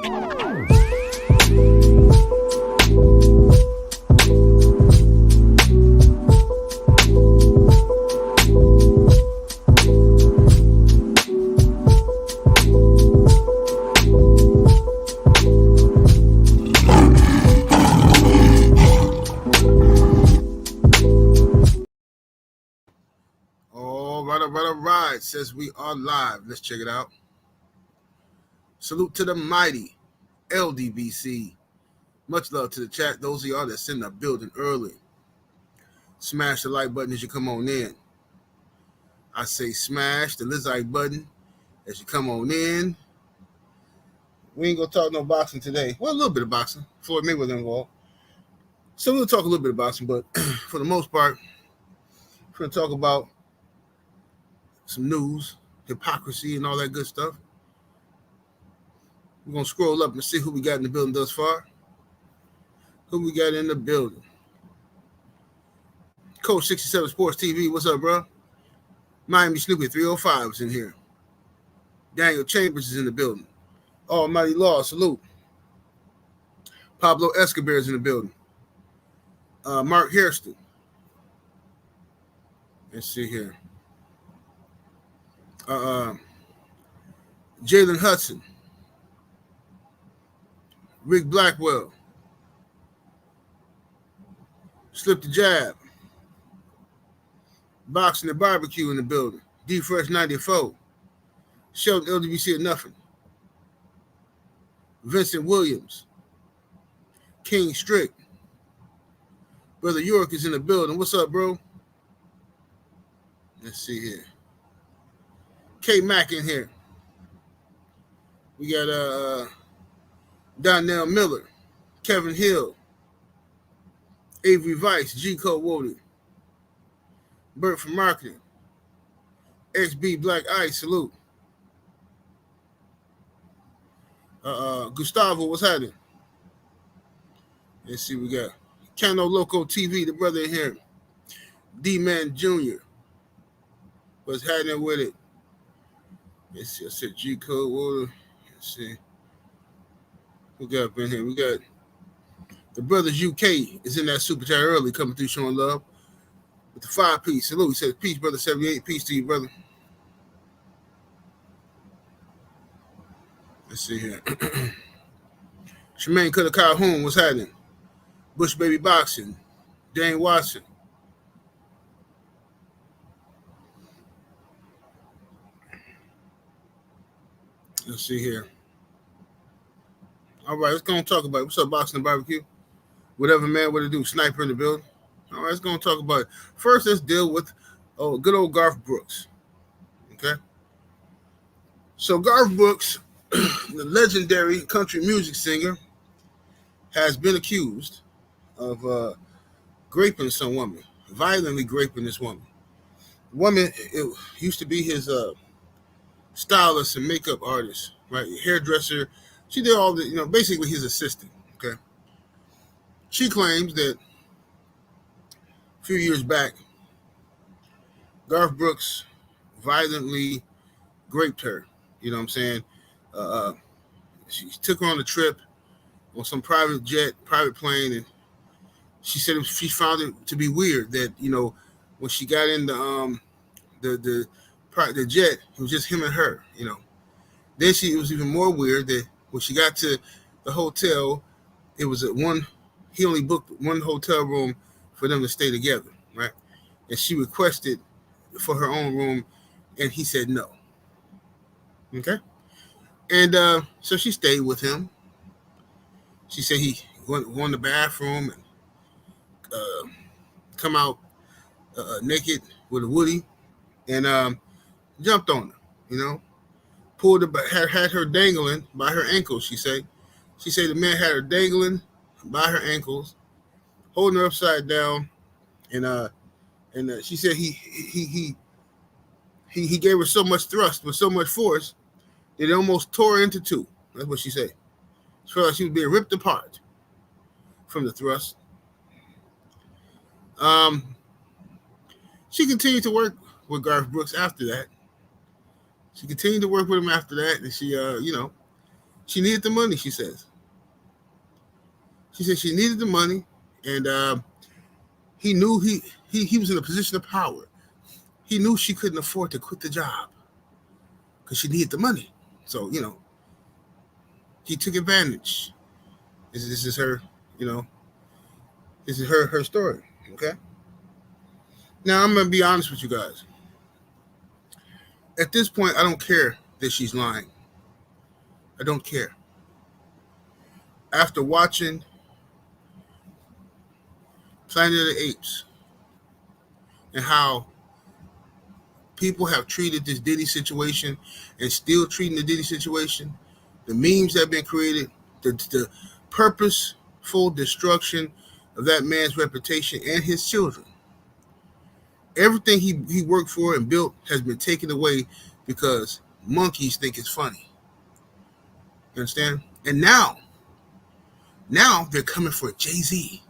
All right. Says we are live. Let's check it out. Salute to the mighty LDBC. Much love to the chat. Those of y'all that's in the building early. Smash the like button as you come on in. I say smash the like button as you come on in. We ain't gonna talk no boxing today. Well, a little bit of boxing. Floyd Mayweather involved. So we'll talk a little bit of boxing, but for the most part, we're gonna talk about some news, hypocrisy, and all that good stuff. We're going to scroll up and see who we got in the building thus far. Who we got in the building? Coach 67 Sports TV, what's up, bro? Miami Snoopy 305 is in here. Daniel Chambers is in the building. Almighty Law, salute. Pablo Escobar is in the building. Mark Hairston. Let's see here. Jalen Hudson, Rick Blackwell, Slip the Jab, Boxing and Barbecue in the building, D Fresh 94, Sheldon LDBC at Nothing, Vincent Williams, King Strick, Brother York is in the building. What's up, bro? Let's see here. K Mack in here. We got Donnell Miller, Kevin Hill, Avery Vice, G Code Woody, Bert from Marketing, XB Black Ice, salute. Gustavo, what's happening? Let's see, we got Cano Loco TV, the brother in here, D-Man Jr. What's happening with it? Let's see, I said G Code Water. Let's see. Who got up in here? We got the Brothers UK is in that super chat early, coming through showing love with the 5-piece. Salute. He says, peace, brother 78. Peace to you, brother. Let's see here. Shemaine Cutter Calhoun, what's happening? Bush Baby Boxing. Dane Watson. Let's see here. All right, let's go and talk about it. What's up, Boxing and Barbecue? Whatever, man, what to do? Sniper in the building. All right, let's go and talk about it. First, let's deal with good old Garth Brooks. Okay? So Garth Brooks, the legendary country music singer, has been accused of raping some woman, violently raping this woman. The woman, it used to be his stylist and makeup artist, right? Hairdresser. She did all the, basically his assistant, okay? She claims that a few years back, Garth Brooks violently raped her, you know what I'm saying? She took her on a trip on some private plane, and she said she found it to be weird that, when she got in the jet, it was just him and her, Then it was even more weird that when she got to the hotel, it was he only booked one hotel room for them to stay together, right? And she requested for her own room, and he said no. Okay? And so she stayed with him. She said he went in the bathroom and come out naked with a woody and jumped on her, pulled her, had her dangling by her ankles, she said. She said the man had her dangling by her ankles, holding her upside down, and she said he gave her so much thrust with so much force that it almost tore her into two. That's what she said. She felt like she was being ripped apart from the thrust. She continued to work with Garth Brooks after that. She continued to work with him after that, and she, She needed the money, she says. She said she needed the money, and he knew he was in a position of power. He knew she couldn't afford to quit the job because she needed the money. So, he took advantage. This is her, this is her story, okay? Now, I'm going to be honest with you guys. At this point, I don't care that she's lying. I don't care. After watching Planet of the Apes and how people have treated this Diddy situation and still treating the Diddy situation, the memes that have been created, the purposeful destruction of that man's reputation and his children. Everything he worked for and built has been taken away because monkeys think it's funny. You understand? And now they're coming for Jay-Z.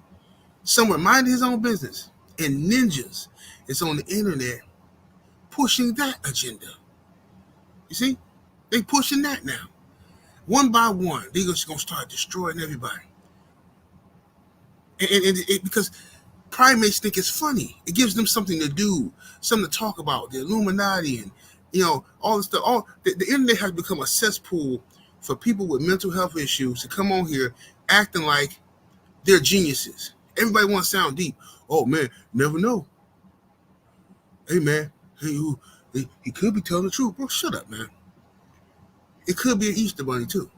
Someone minding his own business. And ninjas is on the internet pushing that agenda. You see? They pushing that now. One by one, they're just going to start destroying everybody. And because primates think it's funny. It gives them something to do, something to talk about. The Illuminati and, all this stuff. The internet has become a cesspool for people with mental health issues to come on here acting like they're geniuses. Everybody wants to sound deep. Oh, man, never know. Hey, man, he could be telling the truth. Bro, shut up, man. It could be an Easter bunny, too.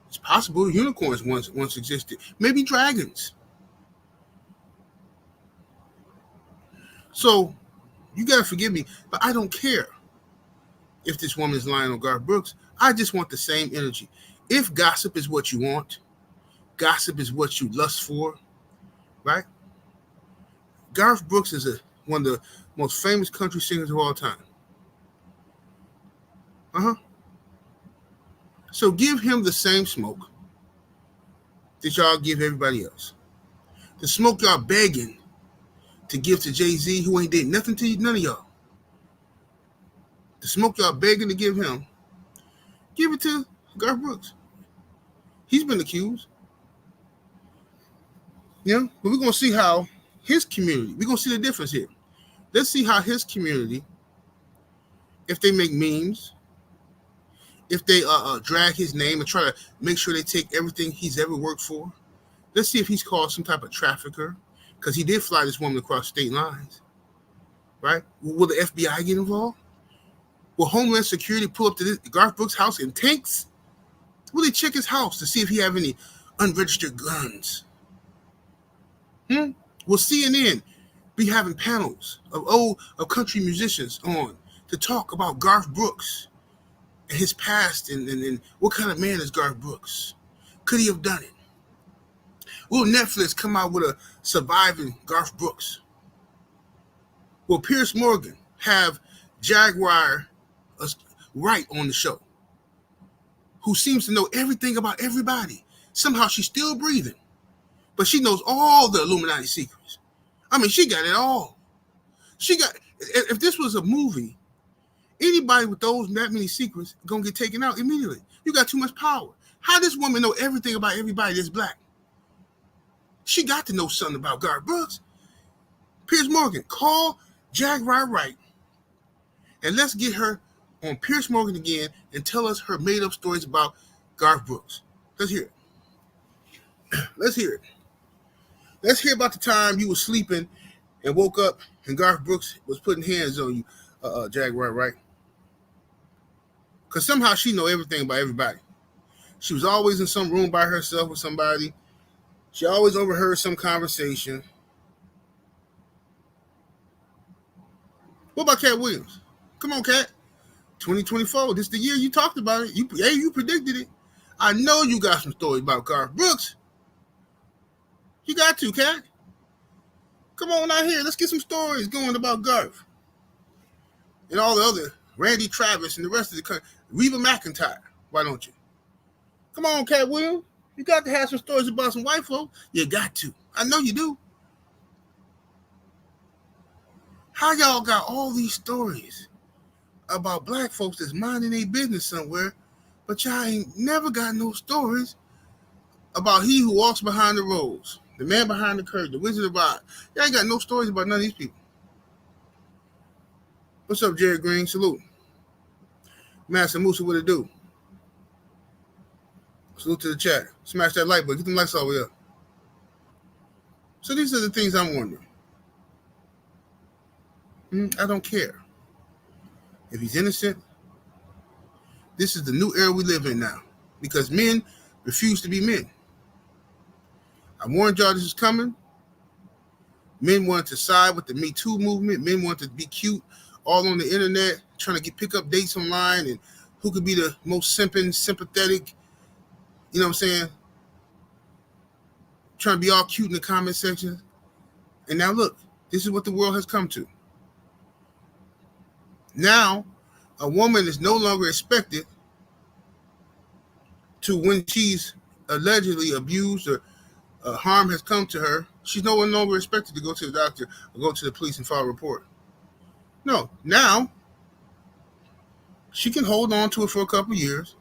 It's possible unicorns once existed. Maybe dragons. So, you got to forgive me, but I don't care if this woman is lying on Garth Brooks. I just want the same energy. If gossip is what you want, gossip is what you lust for, right? Garth Brooks is one of the most famous country singers of all time. So give him the same smoke that y'all give everybody else. The smoke y'all begging to give to Jay-Z, who ain't did nothing to none of y'all. The smoke y'all begging to give him, give it to Garth Brooks. He's been accused. But we're going to see how his community, we're going to see the difference here. Let's see how his community, if they make memes, if they drag his name and try to make sure they take everything he's ever worked for. Let's see if he's called some type of trafficker, because he did fly this woman across state lines, right? Will the FBI get involved? Will Homeland Security pull up to this Garth Brooks' house in tanks? Will they check his house to see if he have any unregistered guns? Will CNN be having panels of country musicians on to talk about Garth Brooks and his past and what kind of man is Garth Brooks? Could he have done it? Will Netflix come out with a surviving Garth Brooks? Will Piers Morgan have Jaguar Wright on the show, who seems to know everything about everybody? Somehow she's still breathing, but she knows all the Illuminati secrets. I mean, she got it all. If this was a movie, anybody with that many secrets gonna get taken out immediately. You got too much power. How does this woman know everything about everybody that's black? She got to know something about Garth Brooks. Piers Morgan, call Jaguar Wright, and let's get her on Piers Morgan again and tell us her made-up stories about Garth Brooks. Let's hear it. Let's hear it. Let's hear about the time you were sleeping and woke up and Garth Brooks was putting hands on you, Jaguar Wright. Because somehow she know everything about everybody. She was always in some room by herself with somebody. She always overheard some conversation. What about Cat Williams? Come on, Cat. 2024, this is the year you talked about it. You predicted it. I know you got some stories about Garth Brooks. You got to, Cat. Come on out here. Let's get some stories going about Garth. And all the other, Randy Travis and the rest of the country. Reba McEntire. Why don't you? Come on, Cat Williams. You got to have some stories about some white folk. You got to. I know you do. How y'all got all these stories about black folks that's minding their business somewhere, But y'all ain't never got no stories about he who walks behind the rose, the man behind the curtain, the Wizard of Oz. Y'all ain't got no stories about none of these people. What's up, Jerry Green? Salute. Master Musa, what it do? Salute to the chat. Smash that like button. Get them likes all the way up. So these are the things I'm wondering. I don't care. If he's innocent, this is the new era we live in now. Because men refuse to be men. I warned y'all this is coming. Men wanted to side with the Me Too movement. Men wanted to be cute all on the internet, trying to pick up dates online and who could be the most sympathetic, you know what I'm saying? Trying to be all cute in the comment section. And now look, this is what the world has come to. Now, a woman is no longer expected to, when she's allegedly abused or harm has come to her, she's no longer expected to go to the doctor or go to the police and file a report. No, now she can hold on to it for a couple of years.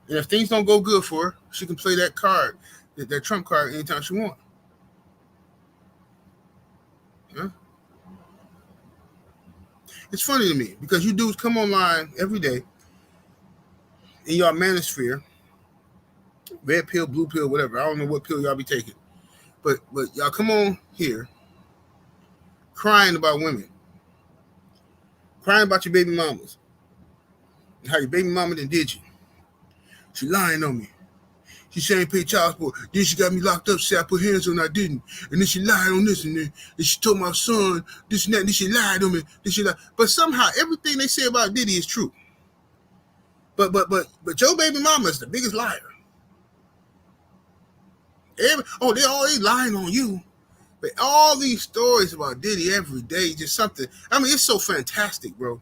And if things don't go good for her, she can play that card, that trump card, anytime she wants. Yeah? It's funny to me because you dudes come online every day in your manosphere, red pill, blue pill, whatever. I don't know what pill y'all be taking. But y'all come on here crying about women, crying about your baby mamas, and how your baby mama done did you. She lying on me. She said I ain't paid child support. Then she got me locked up. She said I put hands on her, I didn't. And then she lied on this and then she told my son this and that. And then she lied on me. Then she lied. But somehow everything they say about Diddy is true. But your baby mama is the biggest liar. They always lying on you. But all these stories about Diddy every day, just something. I mean, it's so fantastic, bro.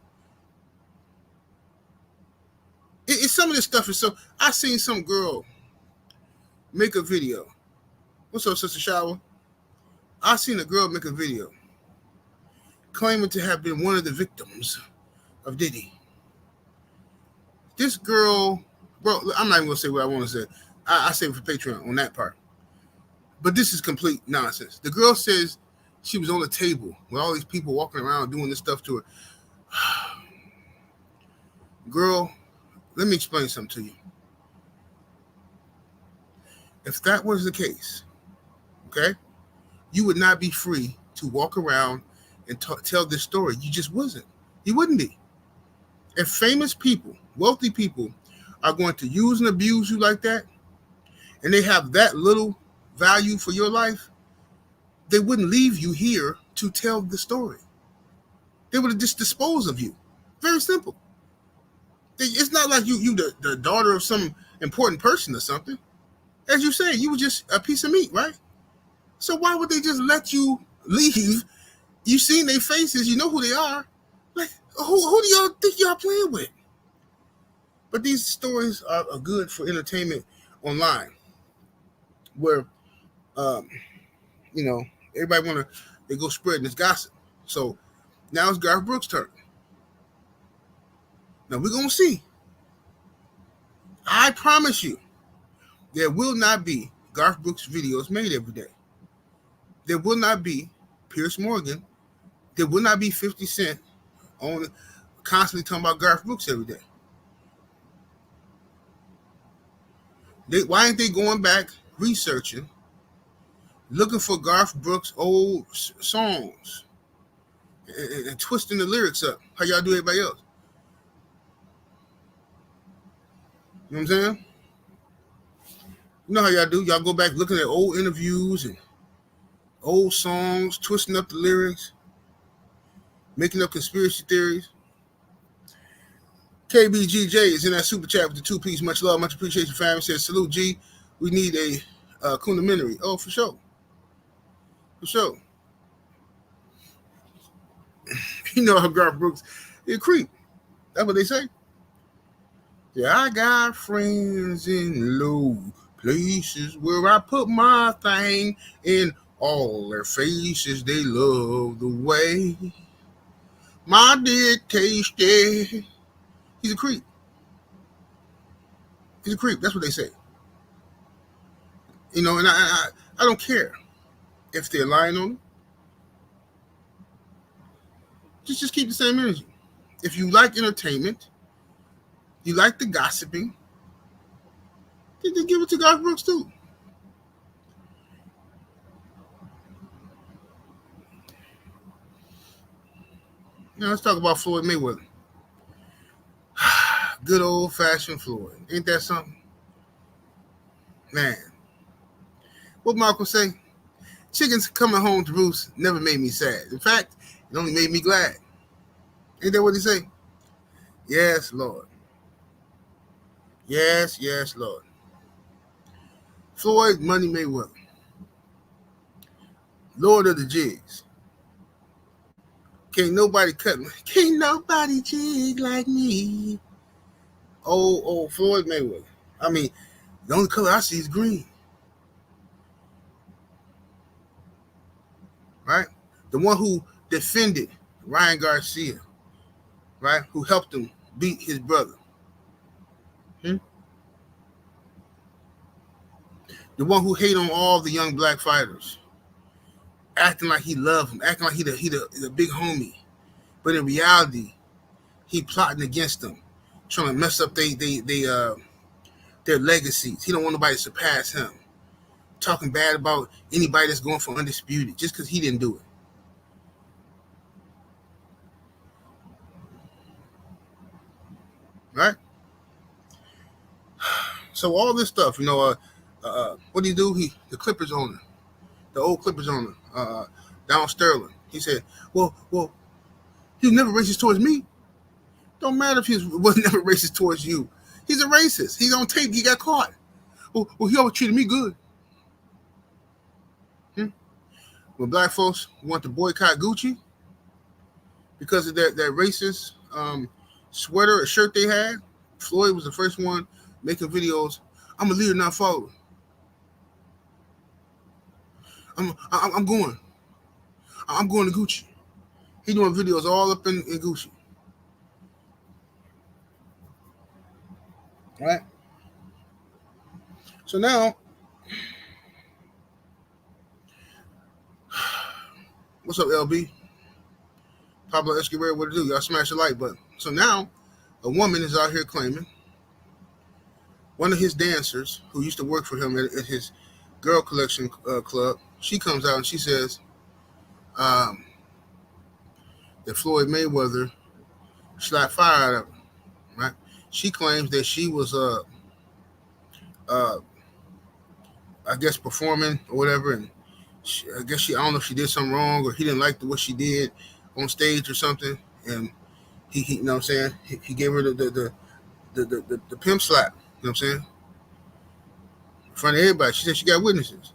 It's some of this stuff is so. I seen some girl make a video. What's up, Sister Shower? I seen a girl make a video claiming to have been one of the victims of Diddy. This girl, bro, I'm not even gonna say what I want to say. I say it for Patreon on that part. But this is complete nonsense. The girl says she was on the table with all these people walking around doing this stuff to her. Girl, let me explain something to you. If that was the case, okay, you would not be free to walk around and tell this story. You just wasn't. You wouldn't be. If famous people, wealthy people, are going to use and abuse you like that, and they have that little value for your life, they wouldn't leave you here to tell the story. They would have just disposed of you. Very simple. It's not like you the daughter of some important person or something. As you say, you were just a piece of meat, right? So why would they just let you leave? You seen their faces, you know who they are. Like, who do y'all think y'all playing with? But these stories are good for entertainment online, where everybody they go spreading this gossip. So now it's Garth Brooks' turn. Now we're gonna see. I promise you, there will not be Garth Brooks videos made every day. There will not be Pierce Morgan. There will not be 50 Cent on constantly talking about Garth Brooks every day. Why ain't they going back researching, looking for Garth Brooks' old songs and twisting the lyrics up? How y'all do everybody else? You know what I'm saying? You know how y'all do? Y'all go back looking at old interviews and old songs, twisting up the lyrics, making up conspiracy theories. KBGJ is in that super chat with the 2-piece. Much love, much appreciation, family. Says, salute, G. We need a Kundamentary. Oh, for sure. For sure. You know how Garth Brooks is a creep. That's what they say. Yeah, I got friends in low places where I put my thing in all their faces. They love the way my dick tasted. He's a creep. He's a creep. That's what they say. And I don't care if they're lying on him. Just keep the same energy. If you like entertainment, you like the gossiping, then give it to Garth Brooks too. Let's talk about Floyd Mayweather. Good old-fashioned Floyd. Ain't that something? Man. What Malcolm say? Chickens coming home to roost never made me sad. In fact, it only made me glad. Ain't that what he say? Yes, Lord. Yes, Lord. Floyd Money Mayweather. Lord of the jigs. Can't nobody jig like me. Oh, Floyd Mayweather. I mean, the only color I see is green. Right? The one who defended Ryan Garcia, right? Who helped him beat his brother. The one who hate on all the young black fighters, acting like he loved him, acting like he the big homie, but in reality, he plotting against them, trying to mess up their legacies. He don't want nobody to surpass him. Talking bad about anybody that's going for undisputed just because he didn't do it. Right? So all this stuff, what did he do? The Clippers owner, the old Clippers owner, Don Sterling. He said, well, he was never racist towards me. Don't matter if he was never racist towards you. He's a racist. He's on tape. He got caught. Well, he always treated me good. When black folks want to boycott Gucci because of that racist sweater or shirt they had, Floyd was the first one making videos. I'm a leader, not a follower. I'm going to Gucci. He doing videos all up in Gucci. All right. So now, what's up, LB? Pablo Escobar, what to do? Y'all smash the like button. So now, a woman is out here claiming one of his dancers who used to work for him at his girl collection club. She comes out and she says that Floyd Mayweather slapped fire out of her. Right? She claims that she was I guess performing or whatever, and I don't know if she did something wrong or he didn't like what she did on stage or something, and he you know what I'm saying, he gave her the pimp slap, you know what I'm saying, in front of everybody. She said she got witnesses.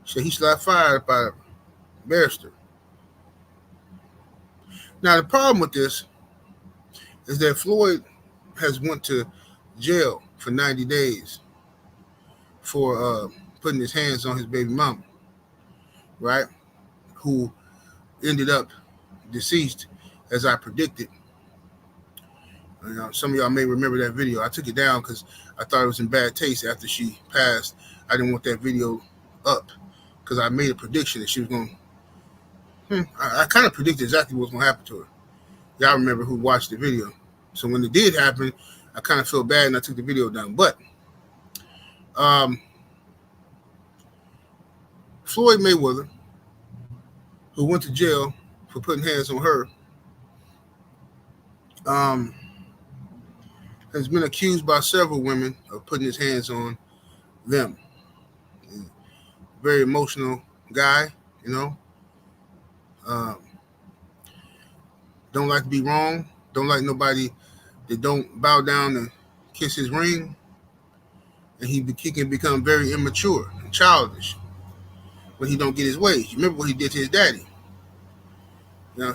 She said he slapped fire up out of her, embarrassed her. Now the problem with this is that Floyd has went to jail for 90 days for putting his hands on his baby mama, right? Who ended up deceased, as I predicted. Some of y'all may remember that video. I took it down because I thought it was in bad taste after she passed. I didn't want that video up because I made a prediction that she was going to... I kind of predicted exactly what was going to happen to her. Y'all remember who watched the video. So when it did happen, I kind of felt bad and I took the video down. But Floyd Mayweather, who went to jail for putting hands on her, has been accused by several women of putting his hands on them. Very emotional guy, don't like to be wrong, don't like nobody that don't bow down and kiss his ring, and he can become very immature and childish when he don't get his way. You remember what he did to his daddy.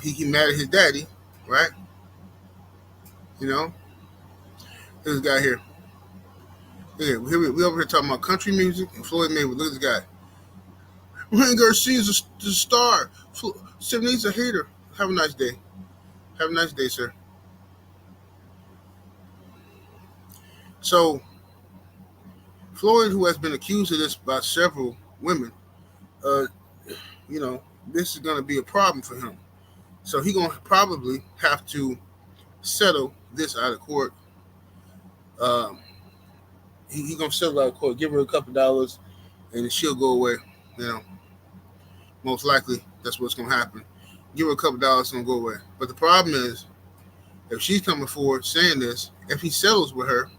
He mad at his daddy, right? This guy here. We over here talking about country music and Floyd Mayweather. Look at this guy. Ryan Garcia's the star. 70's a hater. Have a nice day. Have a nice day, sir. So, Floyd, who has been accused of this by several women, uh, this is going to be a problem for him. So he's going to probably have to settle this out of court. Um, he's going to settle out of court, give her a couple dollars, and she'll go away. You know, most likely that's what's going to happen. Give her a couple dollars, it's going to go away. But the problem is, if she's coming forward saying this, if he settles with her,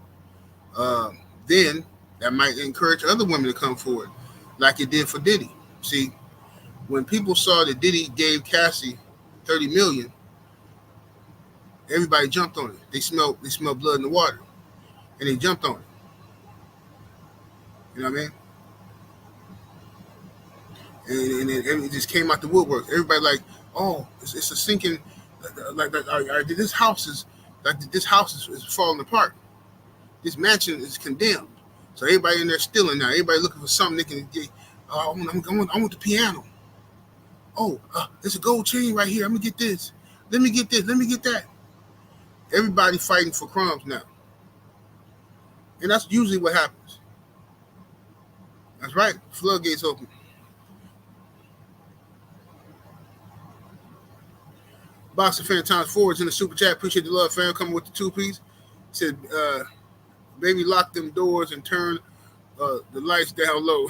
then that might encourage other women to come forward, like it did for Diddy. See, when people saw that Diddy gave Cassie $30 million, everybody jumped on it. They smelled blood in the water, and they jumped on it. You know what I mean? And it just came out the woodwork. Everybody like, oh, it's a sinking. This house is falling apart. This mansion is condemned. So everybody in there stealing now. Everybody looking for something they can get. I want the piano. Oh, there's a gold chain right here. I'm gonna get this. Let me get this. Let me get that. Everybody fighting for crumbs now. And that's usually what happens. That's right. Floodgates open. Boxing fan times forwards in the super chat. Appreciate the love, fam. Coming with the 2-piece. Said, baby, lock them doors and turn the lights down low.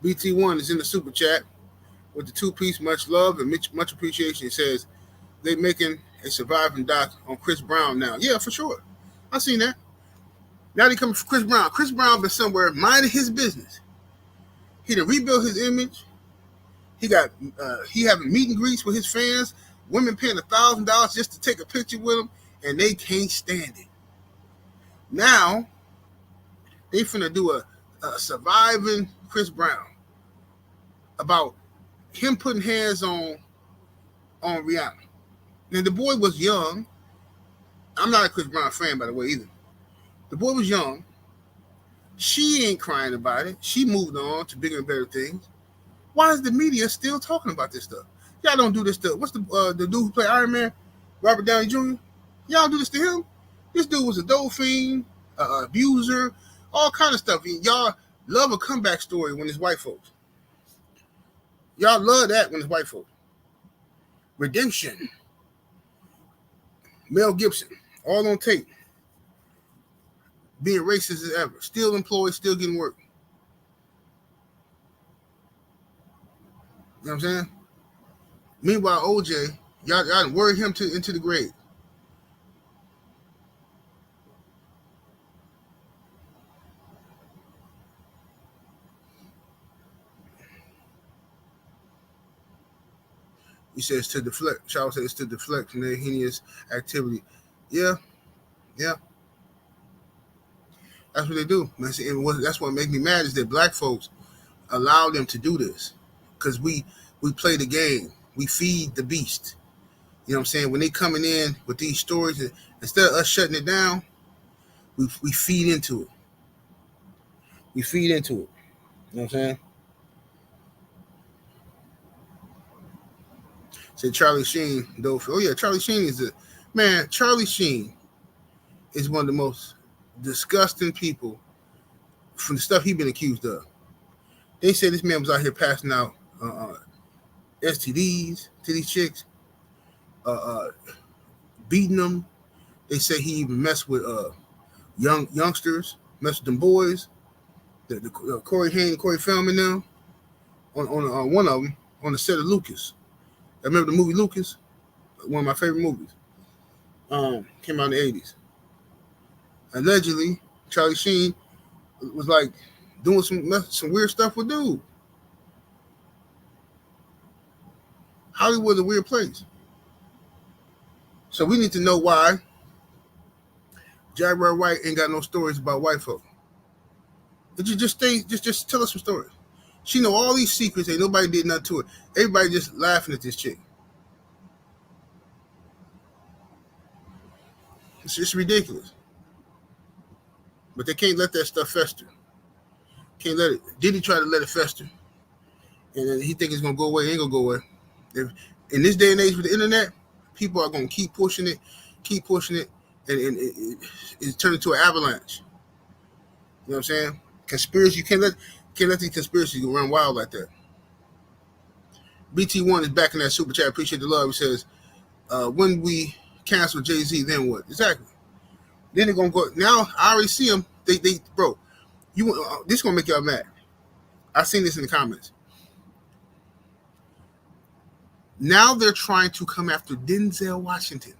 BT1 is in the super chat with the 2-piece. Much love and much appreciation. It says they making a surviving doc on Chris Brown now. Yeah, for sure. I seen that. Now they coming for Chris Brown. Chris Brown been somewhere minding his business. He done rebuilt his image. He having meet and greets with his fans. Women paying $1,000 just to take a picture with him, and they can't stand it. Now they finna do a surviving Chris Brown about him putting hands on Rihanna. Now the boy was young. I'm not a Chris Brown fan, by the way, either. The boy was young. She ain't crying about it. She moved on to bigger and better things. Why is the media still talking about this stuff? Y'all don't do this stuff. What's the dude who played Iron Man, Robert Downey Jr.? Y'all do this to him? This dude was a dope fiend, abuser, all kind of stuff. Y'all love a comeback story when it's white folks. Y'all love that when it's white folks. Redemption. Mel Gibson, all on tape. Being racist as ever. Still employed, still getting work. You know what I'm saying? Meanwhile, OJ, y'all worried him into the grave. He says to deflect. Shaw says it's to deflect from their heinous activity. Yeah. That's what they do. That's what makes me mad is that black folks allow them to do this. Because we play the game. We feed the beast. You know what I'm saying? When they coming in with these stories, instead of us shutting it down, we feed into it. We feed into it. You know what I'm saying? Said Charlie Sheen, though. Oh, yeah, Charlie Sheen Charlie Sheen is one of the most disgusting people from the stuff he's been accused of. They said this man was out here passing out STDs to these chicks, beating them. They say he even messed with youngsters, messed with them boys. The Corey Haim, Corey Feldman now, on one of them on the set of Lucas. I remember the movie Lucas, one of my favorite movies. Came out in the 80s. Allegedly, Charlie Sheen was like doing some weird stuff with dude. Hollywood's a weird place. So we need to know why Jaguar White ain't got no stories about white folk. Did you just tell us some stories? She know all these secrets, ain't nobody did nothing to her. Everybody just laughing at this chick. It's just ridiculous. But they can't let that stuff fester. Can't let it. Did he try to let it fester? And then he think it's gonna go away. It ain't gonna go away. If in this day and age with the internet, people are gonna keep pushing it, and it turned into an avalanche. You know what I'm saying? Conspiracy, you can't let these conspiracies run wild like that. BT1 is back in that super chat. Appreciate the love. He says, when we cancel Jay-Z, then what? Exactly. Then they're gonna go. Now I already see them. They bro, this is gonna make y'all mad. I seen this in the comments. Now they're trying to come after Denzel Washington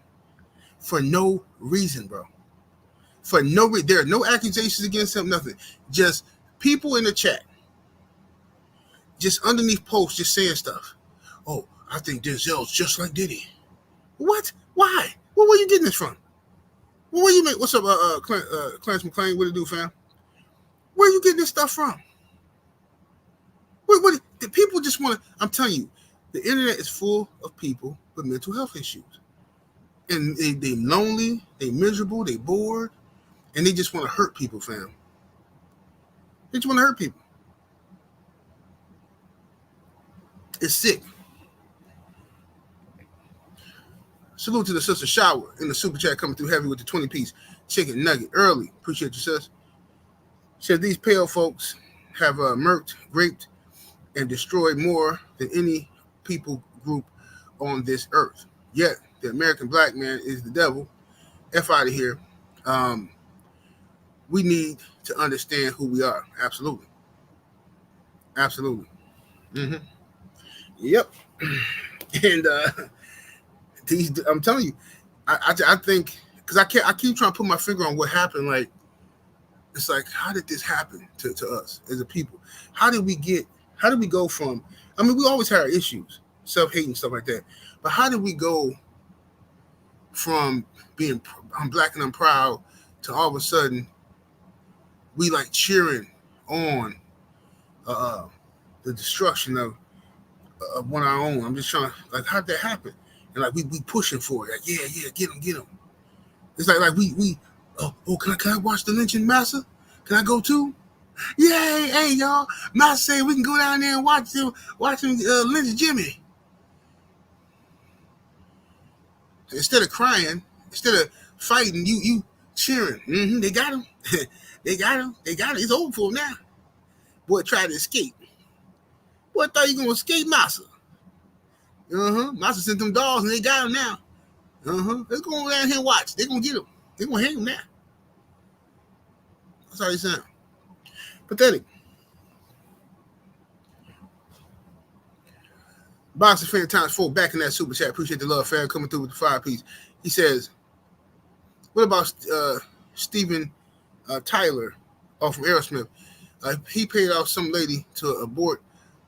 for no reason, bro. For no reason. There are no accusations against him, nothing. Just people in the chat, just underneath posts, just saying stuff. Oh, I think Denzel's just like Diddy. What? Why? Where were you getting this from? Where you make? What's up, Clarence McClain? What it do, fam? Where are you getting this stuff from? What the people just want to? I'm telling you, the internet is full of people with mental health issues, and they lonely, they miserable, they bored, and they just want to hurt people, fam. They just want to hurt people. It's sick. Salute to the sister Shower in the super chat coming through heavy with the 20-piece chicken nugget early. Appreciate you, sis. Said these pale folks have murked, raped, and destroyed more than any people group on this earth. Yet the American black man is the devil. F out of here. We need to understand who we are. Absolutely. Absolutely. Mm-hmm. Yep. And I'm telling you, I think, because I keep trying to put my finger on what happened. Like, it's like, how did this happen to us as a people? How did we go from, I mean, we always had our issues, self-hate and stuff like that. But how did we go from being, I'm black and I'm proud, to all of a sudden, we like cheering on the destruction of one of our own? I'm just trying to, like, how'd that happen? And like we pushing for it. Like, yeah, get them. It's like we can I watch the lynching massa? Can I go too? Yay, hey y'all. Massa say we can go down there and watch him lynch Jimmy. Instead of crying, instead of fighting, you cheering. Mm-hmm, they got him. They got him. It's over for him now. Boy tried to escape. Boy thought he gonna escape Massa. Massa sent them dogs and they got him now. Let's go down here and watch. They're gonna get him. They're gonna hang him now. That's how they sound. Pathetic. Boxing fan times 4 back in that super chat. Appreciate the love, fam, coming through with the 5-piece. He says, what about Steven Tyler from Aerosmith? He paid off some lady to abort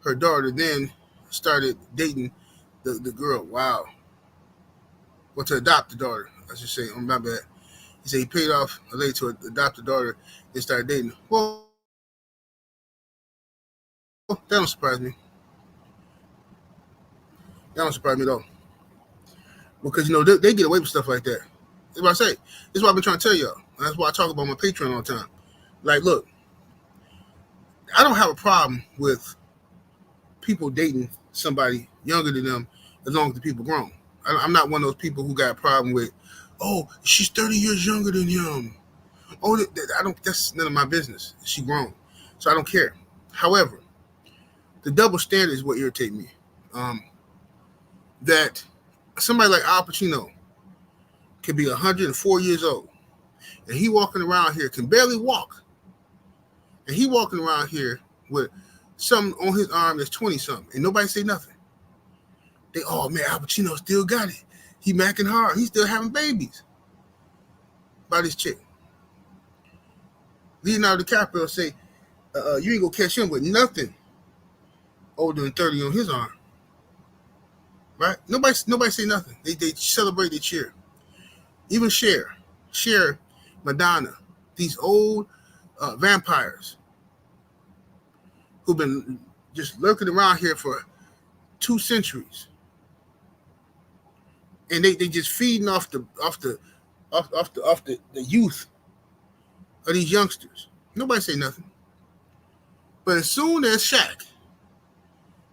her daughter, then started dating the girl. Wow. Well, to adopt the daughter, I should say. Oh, my bad. He said he paid off a lady to adopt the daughter and started dating. Well, that don't surprise me. That don't surprise me at all. Because, they get away with stuff like that. That's what I say. That's what I've been trying to tell y'all. That's why I talk about my Patreon all the time. Like, look, I don't have a problem with people dating somebody younger than them as long as the people grown. I'm not one of those people who got a problem with, oh, she's 30 years younger than him. Oh, that's none of my business. She grown. So I don't care. However, the double standard is what irritates me. That somebody like Al Pacino can be 104 years old, and he walking around here, can barely walk, and he walking around here with something on his arm that's 20-something, and nobody say nothing. Oh man, Al Pacino still got it. He macking hard. He's still having babies by this chick. Leonardo DiCaprio say, you ain't gonna catch him with nothing older than 30 on his arm. Right? Nobody say nothing. They celebrate, they cheer. Even Cher, Madonna, these old vampires who've been just lurking around here for 2 centuries. And they just feeding off the youth of these youngsters. Nobody say nothing. But as soon as Shaq,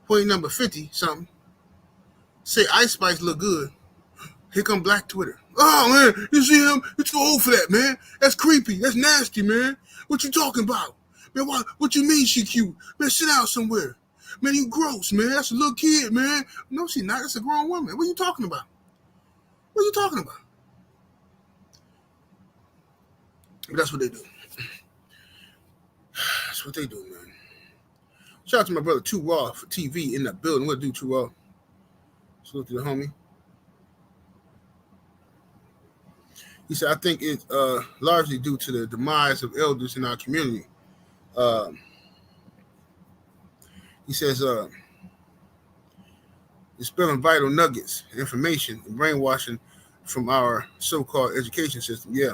point number 50 something, say Ice Spice look good, here come Black Twitter. Oh man, you see him? You're too old for that, man. That's creepy. That's nasty, man. What you talking about? Man, what you mean she cute? Man, sit down somewhere. Man, you gross, man. That's a little kid, man. No, she not. That's a grown woman. What are you talking about? What are you talking about? But that's what they do. That's what they do, man. Shout out to my brother Too Raw for TV in the building. What do Too Raw? Salute to the homie. He said, I think it's largely due to the demise of elders in our community. He says, dispelling vital nuggets, information, and brainwashing from our so-called education system. Yeah,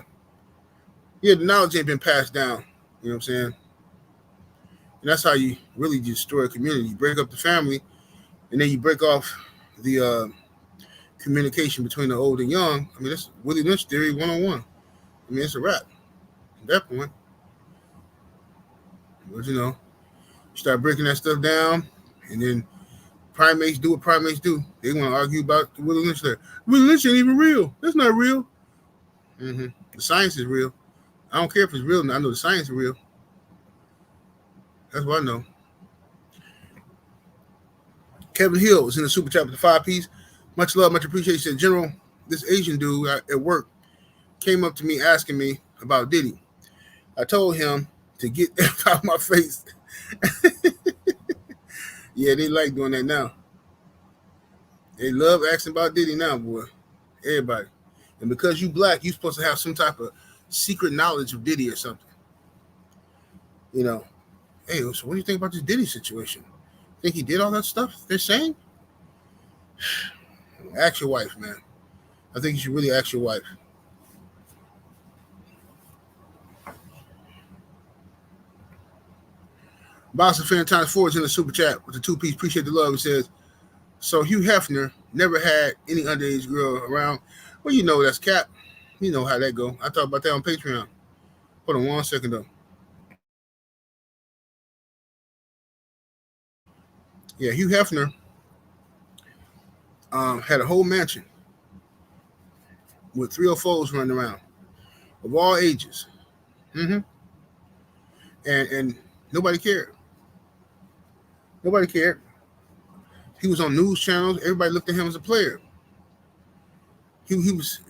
the knowledge ain't been passed down. You know what I'm saying? And that's how you really destroy a community. You break up the family, and then you break off the communication between the old and young. I mean, that's Willie Lynch theory 101. I mean, it's a wrap at that point. But, you start breaking that stuff down, and then primates do what primates do. They want to argue about the Willie Lynch there. Willie Lynch ain't even real. That's not real. The science is real. I don't care if it's real. I know the science is real. That's what I know. Kevin Hill was in the super chat with the 5-piece. Much love, much appreciation. He said, General, this Asian dude at work came up to me asking me about Diddy. I told him to get out of my face. Yeah, they like doing that now. They love asking about Diddy now, boy. Everybody. And because you black, you're supposed to have some type of secret knowledge of Diddy or something. Hey, so what do you think about this Diddy situation? Think he did all that stuff they're saying? Ask your wife, man. I think you should really ask your wife. Boston Fan Times 4 is in the super chat with the 2-piece. Appreciate the love. It says, so Hugh Hefner never had any underage girl around. Well, that's cap. You know how that go. I talked about that on Patreon. Hold on 1 second, though. Yeah, Hugh Hefner had a whole mansion with 304s running around of all ages. And nobody cared. Nobody cared. He was on news channels. Everybody looked at him as a player.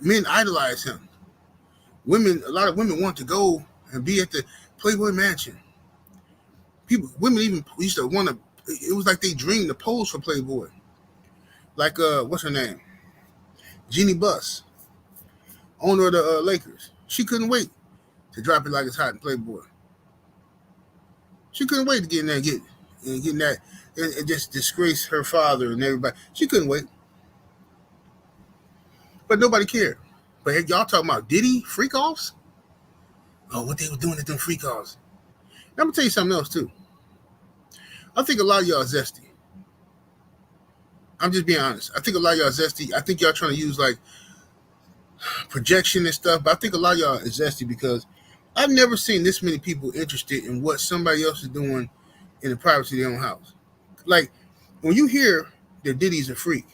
Men idolized him. A lot of women want to go and be at the Playboy Mansion. Women even used to want to. It was like they dreamed to pose for Playboy. Like what's her name? Jeannie Buss, owner of the Lakers. She couldn't wait to drop it like it's hot in Playboy. She couldn't wait to get in there and get that and just disgrace her father and everybody. She couldn't wait. But nobody cared. But y'all talking about Diddy freak-offs? Oh, what they were doing at them freak-offs. I'm going to tell you something else, too. I think a lot of y'all are zesty. I'm just being honest. I think a lot of y'all are zesty. I think y'all trying to use, like, projection and stuff. But I think a lot of y'all are zesty because I've never seen this many people interested in what somebody else is doing in the privacy of their own house. Like, when you hear that Diddy's a freak,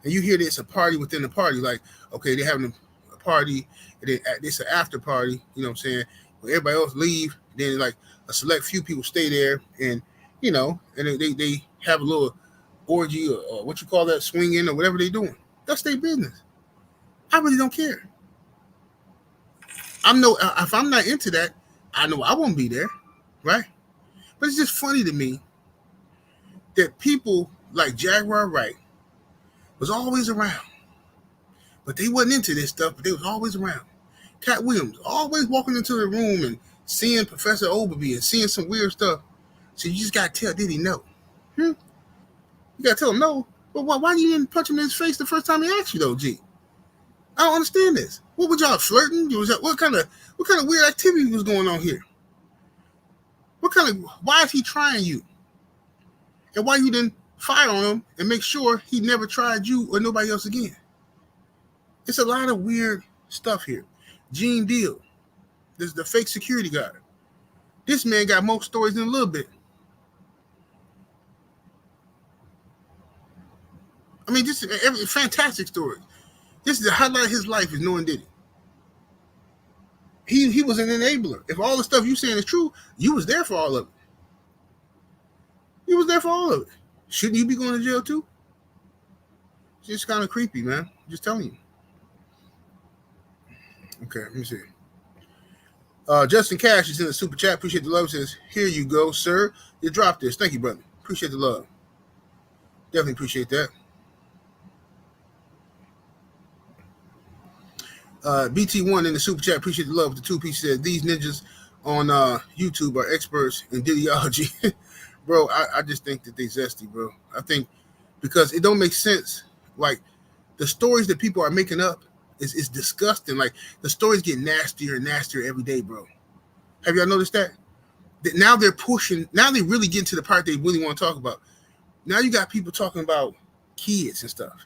and you hear that it's a party within the party, like, okay, they're having a party, and then it's an after party, you know what I'm saying? When everybody else leave, then like a select few people stay there, and and they have a little orgy or what you call that, swinging or whatever they're doing. That's their business. I really don't care. If I'm not into that, I know I won't be there, right? But it's just funny to me that people like Jaguar Wright was always around, but they wasn't into this stuff, but they was always around. Cat Williams always walking into the room and seeing Professor Oberby and seeing some weird stuff. So you just gotta tell Diddy no. You gotta tell him no. But why you didn't punch him in his face the first time he asked you though, G? I don't understand this. What was y'all flirting? What kind of weird activity was going on here? Why is he trying you? And why you didn't fire on him and make sure he never tried you or nobody else again? It's a lot of weird stuff here. Gene Deal, this is the fake security guard. This man got more stories than a little bit. I mean, just every fantastic story. This is the highlight of his life is knowing Diddy. He was an enabler. If all the stuff you saying is true, you was there for all of it. You was there for all of it. Shouldn't you be going to jail too? It's just kind of creepy, man. Just telling you. Okay, let me see. Justin Cash is in the super chat. Appreciate the love. Says, here you go, sir. You dropped this. Thank you, brother. Appreciate the love. Definitely appreciate that. BT1 in the super chat. Appreciate the love with the 2 pieces. Says, these ninjas on YouTube are experts in Diddyology. Bro, I just think that they zesty, bro. I think because it don't make sense. Like, the stories that people are making up is disgusting. Like, the stories get nastier and nastier every day, bro. Have y'all noticed that? That now they're pushing, now they really get to the part they really want to talk about. Now you got people talking about kids and stuff.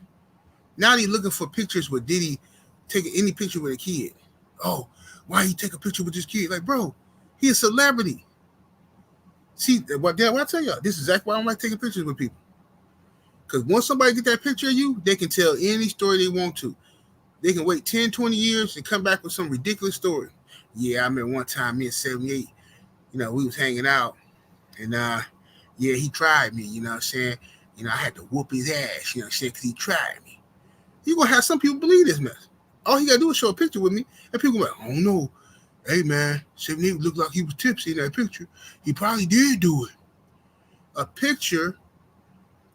Now they're looking for pictures with Diddy taking any picture with a kid. Oh, why he take a picture with this kid? Like, bro, he a celebrity. See, what I tell y'all, this is exactly why I don't like taking pictures with people. Because once somebody get that picture of you, they can tell any story they want to. They can wait 10, 20 years and come back with some ridiculous story. Yeah, I remember one time, me in 78, we was hanging out. And, yeah, he tried me, you know what I'm saying? I had to whoop his ass, you know what I'm saying, because he tried me. You're going to have some people believe this mess. All he got to do is show a picture with me, and people go, oh, no. Hey, man, 78 looked like he was tipsy in that picture. He probably did do it. A picture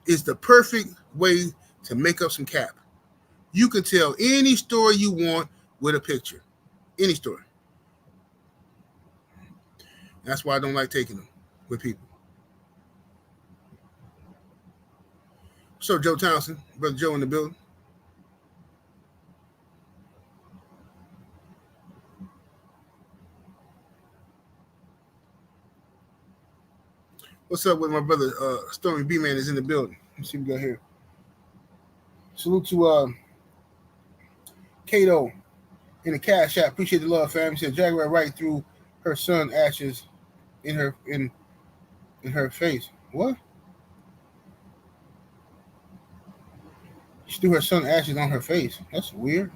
is the perfect way to make up some cap. You can tell any story you want with a picture. Any story. That's why I don't like taking them with people. So, Joe Townsend, Brother Joe in the building. What's up with my brother Stormy B-Man is in the building. Let's see what we got here. Salute to Kato in the Cash App. Appreciate the love, fam. He said Jaguar right through her son ashes in her face. What? She threw her son ashes on her face. That's weird.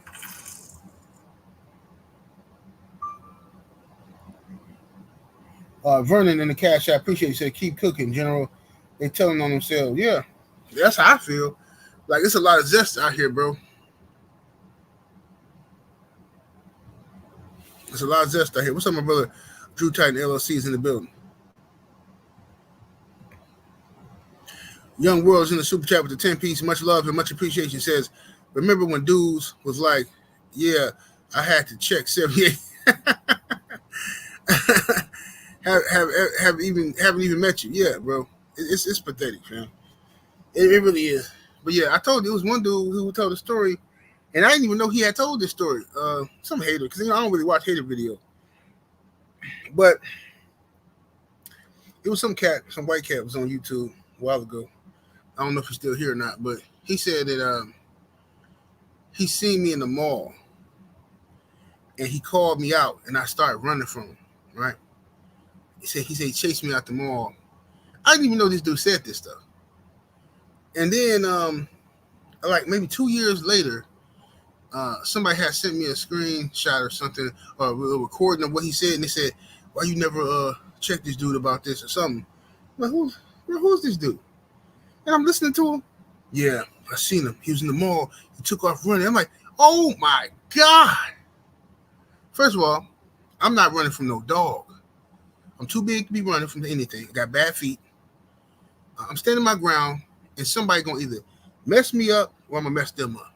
Vernon in the Cash App. Appreciate you. Said keep cooking, General. They telling on themselves. Yeah, that's how I feel. Like, it's a lot of zest out here, bro. There's a lot of zest out here. What's up, my brother? Drew Titan LLC is in the building. Young World's in the super chat with the 10 piece. Much love and much appreciation. Says, remember when dudes was like, yeah, I had to check 78. haven't even met you. Yeah, bro. It's pathetic, fam. It really is. But yeah, I told you it was one dude who would tell the story, and I didn't even know he had told this story. Some hater, because I don't really watch hater video. But it was some white cat was on YouTube a while ago. I don't know if he's still here or not, but he said that he seen me in the mall, and he called me out, and I started running from him. Right? He said he chased me out the mall. I didn't even know this dude said this stuff. And then, like maybe 2 years later, somebody had sent me a screenshot or something, or a recording of what he said, and they said, "Why you never checked this dude about this or something?" I'm like, who's this dude? And I'm listening to him. Yeah, I seen him. He was in the mall. He took off running. I'm like, oh my God. First of all, I'm not running from no dog. I'm too big to be running from anything. I got bad feet. I'm standing my ground, and somebody gonna either mess me up or I'm gonna mess them up.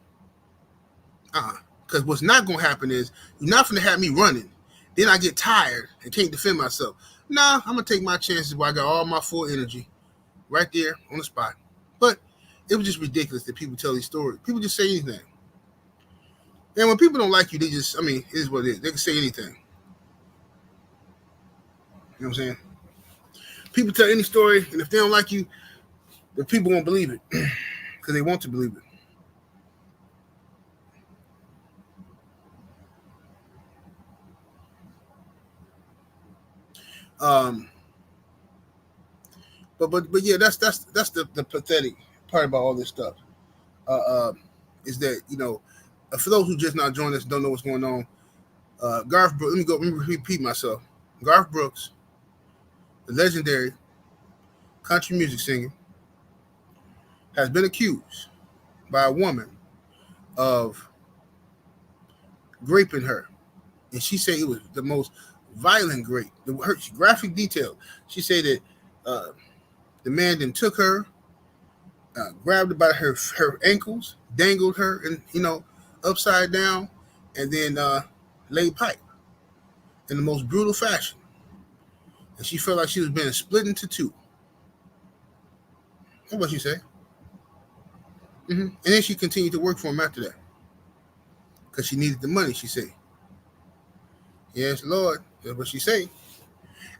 Because what's not gonna happen is you're not gonna have me running. Then I get tired and can't defend myself. Nah, I'm gonna take my chances where I got all my full energy right there on the spot. But it was just ridiculous that people tell these stories. People just say anything. And when people don't like you, they just, it is what it is. They can say anything. You know what I'm saying? People tell any story, and if they don't like you, the people won't believe it because they want to believe it. But yeah, that's the pathetic part about all this stuff. Is that For those who just not joined us, don't know what's going on. Garth Brooks. Let me repeat myself. Garth Brooks, the legendary country music singer, has been accused by a woman of raping her, and she said it was the most violent rape. Her graphic detail. She said that the man then took her, grabbed her by her ankles, dangled her, and upside down, and then laid pipe in the most brutal fashion. And she felt like she was being split into two. That's what she said. And then she continued to work for him after that because she needed the money, she said. Yes, Lord. That's what she said.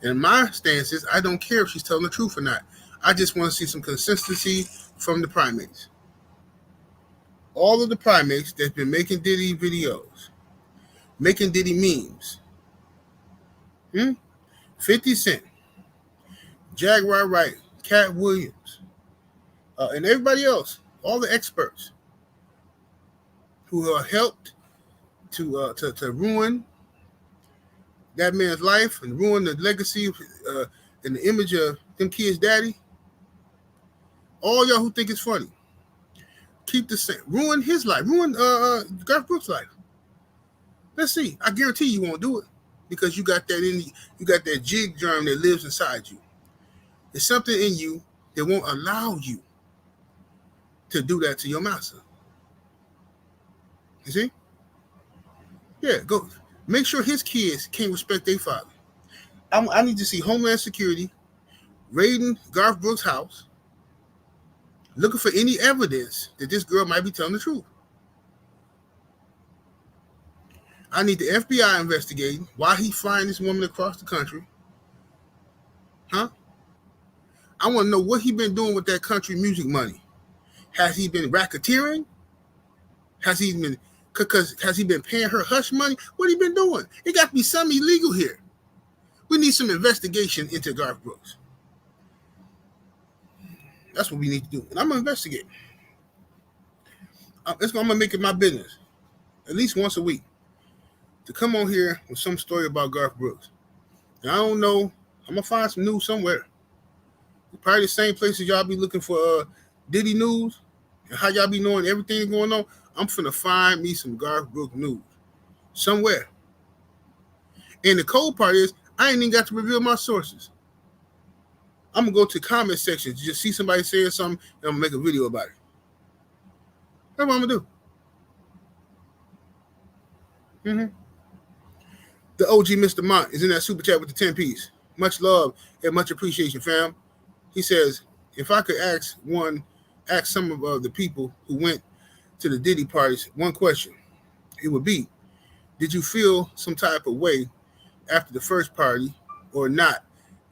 And my stance is I don't care if she's telling the truth or not. I just want to see some consistency from the primates. All of the primates that's been making Diddy videos, making Diddy memes. 50 Cent, Jaguar Wright, Cat Williams, and everybody else, all the experts who helped to ruin that man's life and ruin the legacy and the image of them kids' daddy. All y'all who think it's funny, keep the same. Ruin his life. Ruin Garth Brooks' life. Let's see. I guarantee you won't do it because you got that in. You got that jig germ that lives inside you. There's something in you that won't allow you to do that to your master. You see? Yeah, go. Make sure his kids can't respect their father. I need to see Homeland Security raiding Garth Brooks' house, looking for any evidence that this girl might be telling the truth. I need the FBI investigating why he's flying this woman across the country. I want to know what he been doing with that country music money. Has he been racketeering? Has he been paying her hush money? What he been doing? It got to be something illegal here. We need some investigation into Garth Brooks. That's what we need to do. And I'm going to investigate. I'm going to make it my business, at least once a week, to come on here with some story about Garth Brooks. And I don't know. I'm going to find some news somewhere. Probably the same places y'all be looking for Diddy news and how y'all be knowing everything going on. I'm finna find me some Garth Brooks news somewhere. And the cold part is I ain't even got to reveal my sources. I'm going to go to comment sections, just see somebody saying something, and I'm going to make a video about it. That's what I'm going to do. The OG Mr. Mont is in that super chat with the 10 piece. Much love and much appreciation, fam. He says, if I could ask some of the people who went to the Diddy parties one question, it would be, did you feel some type of way after the first party or not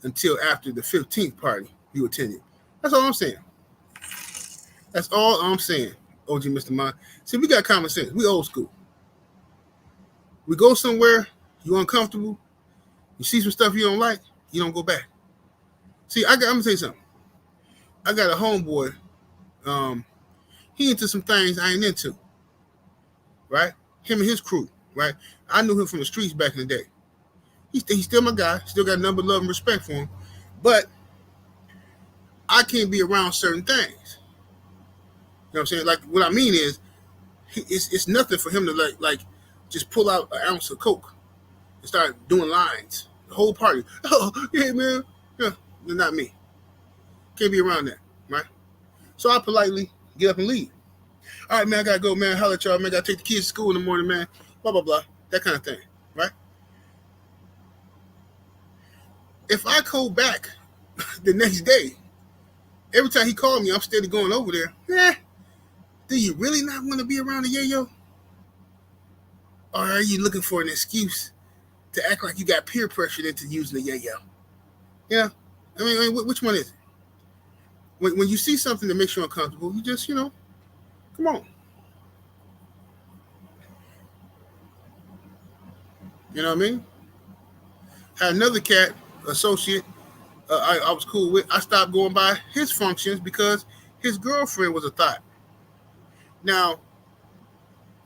until after the 15th party you attended? That's all I'm saying. That's all I'm saying, OG Mr. Mont. See, we got common sense. We old school. We go somewhere, you're uncomfortable, you see some stuff you don't like, you don't go back. See, I'm going to tell you something. I got a homeboy. He into some things I ain't into. Right? Him and his crew. Right? I knew him from the streets back in the day. He's still my guy. Still got nothing but love and respect for him. But I can't be around certain things. You know what I'm saying? Like, what I mean is, it's nothing for him to like just pull out an ounce of coke and start doing lines. The whole party. Oh, yeah, man. Yeah, not me. Can't be around that, right? So I politely get up and leave. All right, man, I got to go, man. Holler at y'all, man. Got to take the kids to school in the morning, man. Blah, blah, blah. That kind of thing, right? If I go back the next day, every time he called me, I'm steady going over there. Do you really not want to be around the yayo? Or are you looking for an excuse to act like you got peer pressured into using the yayo? Yeah. I mean, which one is it? When you see something that makes you uncomfortable, you just, come on. You know what I mean? Had another cat associate I was cool with. I stopped going by his functions because his girlfriend was a thought. Now,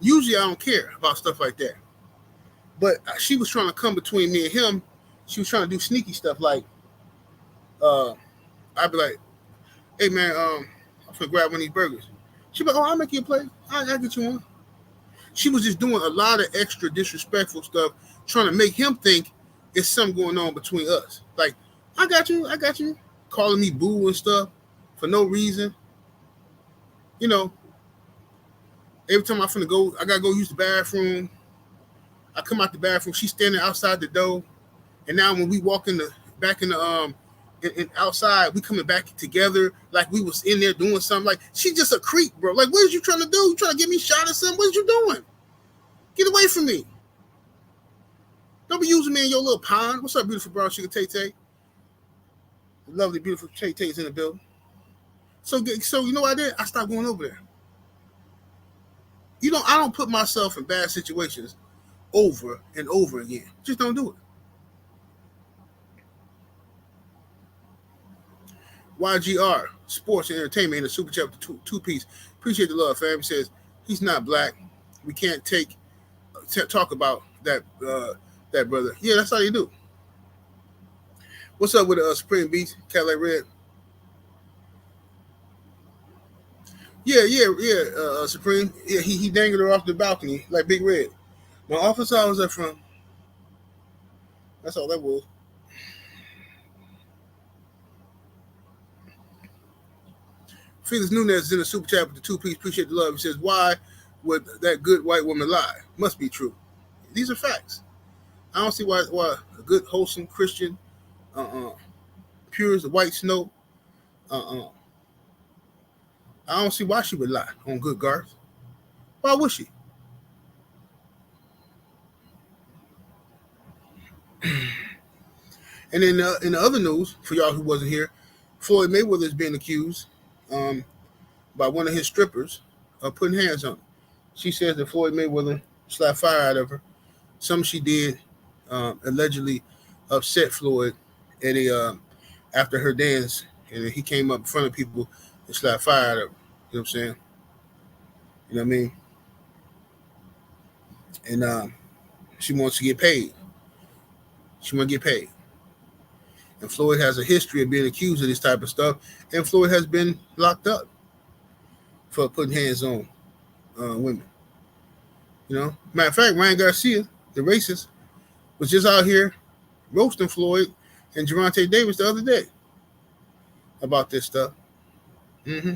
Usually I don't care about stuff like that. But she was trying to come between me and him. She was trying to do sneaky stuff like, uh, I'd be like, hey man, I'm gonna grab one of these burgers. She'd be like, oh, I'll make you a plate. I'll get you one. She was just doing a lot of extra disrespectful stuff, trying to make him think it's something going on between us. Like, I got you, calling me boo and stuff for no reason. You know, every time I'm finna go, I gotta go use the bathroom. I come out the bathroom, she's standing outside the door, and now when we walk in the back in the in outside, we coming back together like we was in there doing something. Like she just a creep, bro. Like what is you trying to do? You trying to get me shot or something? What is you doing? Get away from me! Don't be using me in your little pond. What's up, beautiful brown sugar Tay Tay? Lovely, beautiful Tay Tay's in the building. So you know what I did? I stopped going over there. I don't put myself in bad situations over and over again. Just don't do it. YGR, Sports and Entertainment in the Super Chat two piece. Appreciate the love, fam. He says he's not black. We can't talk about that brother. Yeah, that's how you do. What's up with Supreme Beach, Cadillac Red? Yeah, Supreme. Yeah, he dangled her off the balcony like Big Red. My office hours that from. That's all that was. Felix Nunez is in the super chat with the two piece. Appreciate the love. He says, why would that good white woman lie? Must be true. These are facts. I don't see why a good, wholesome Christian, pure as the white snow, I don't see why she would lie on good Garth. Why would she? And then in the other news, for y'all who wasn't here, Floyd Mayweather is being accused by one of his strippers of putting hands on her. She says that Floyd Mayweather slapped fire out of her. Something she did allegedly upset Floyd at after her dance, and he came up in front of people and slapped fire out of her. You know what I'm saying? You know what I mean? And she wants to get paid. She want to get paid. And Floyd has a history of being accused of this type of stuff, and Floyd has been locked up for putting hands on women. You know, matter of fact, Ryan Garcia, the racist, was just out here roasting Floyd and Gervonta Davis the other day about this stuff. Mm-hmm.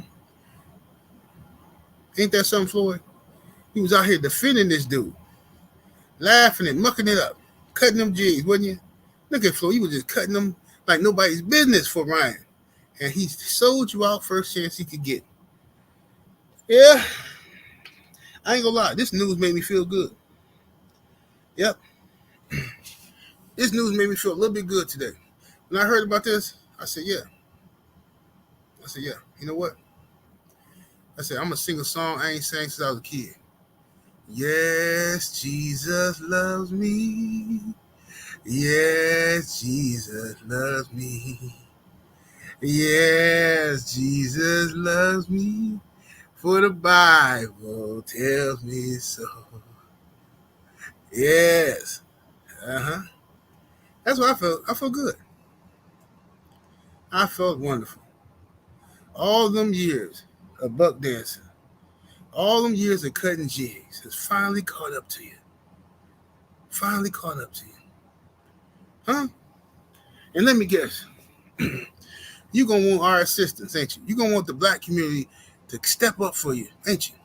Ain't that something, Floyd? He was out here defending this dude, laughing and mucking it up, cutting them G's, wasn't you? Look at Floyd. He was just cutting them like nobody's business for Ryan. And he sold you out first chance he could get. Yeah. I ain't gonna lie. This news made me feel good. Yep. This news made me feel a little bit good today. When I heard about this, I said, yeah. You know what? I said, I'm going to sing a song I ain't sang since I was a kid. Yes, Jesus loves me. Yes, Jesus loves me. Yes, Jesus loves me. For the Bible tells me so. Yes. That's what I felt. I felt good. I felt wonderful. All them years of buck dancing, all them years of cutting jigs has finally caught up to you. Finally caught up to you. Huh? And let me guess. You're going to want our assistance, ain't you? You're going to want the black community to step up for you, ain't you?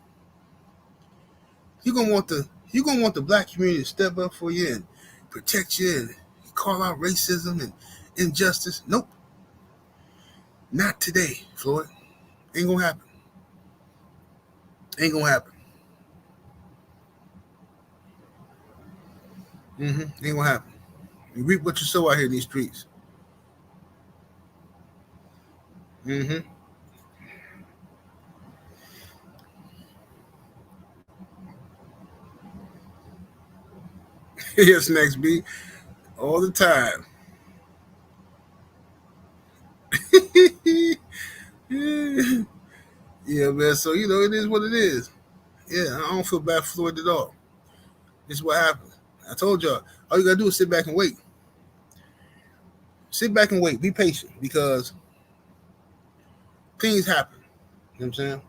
You're going to want the black community to step up for you and protect you and call out racism and injustice. Nope. Not today, Floyd. Ain't going to happen. Ain't going to happen. Ain't going to happen. You reap what you sow out here in these streets. Yes, next beat. All the time. Yeah, man. So, it is what it is. Yeah, I don't feel bad for Floyd at all. This is what happened. I told y'all, all you gotta do is sit back and wait. Sit back and wait. Be patient because things happen. You know what I'm saying?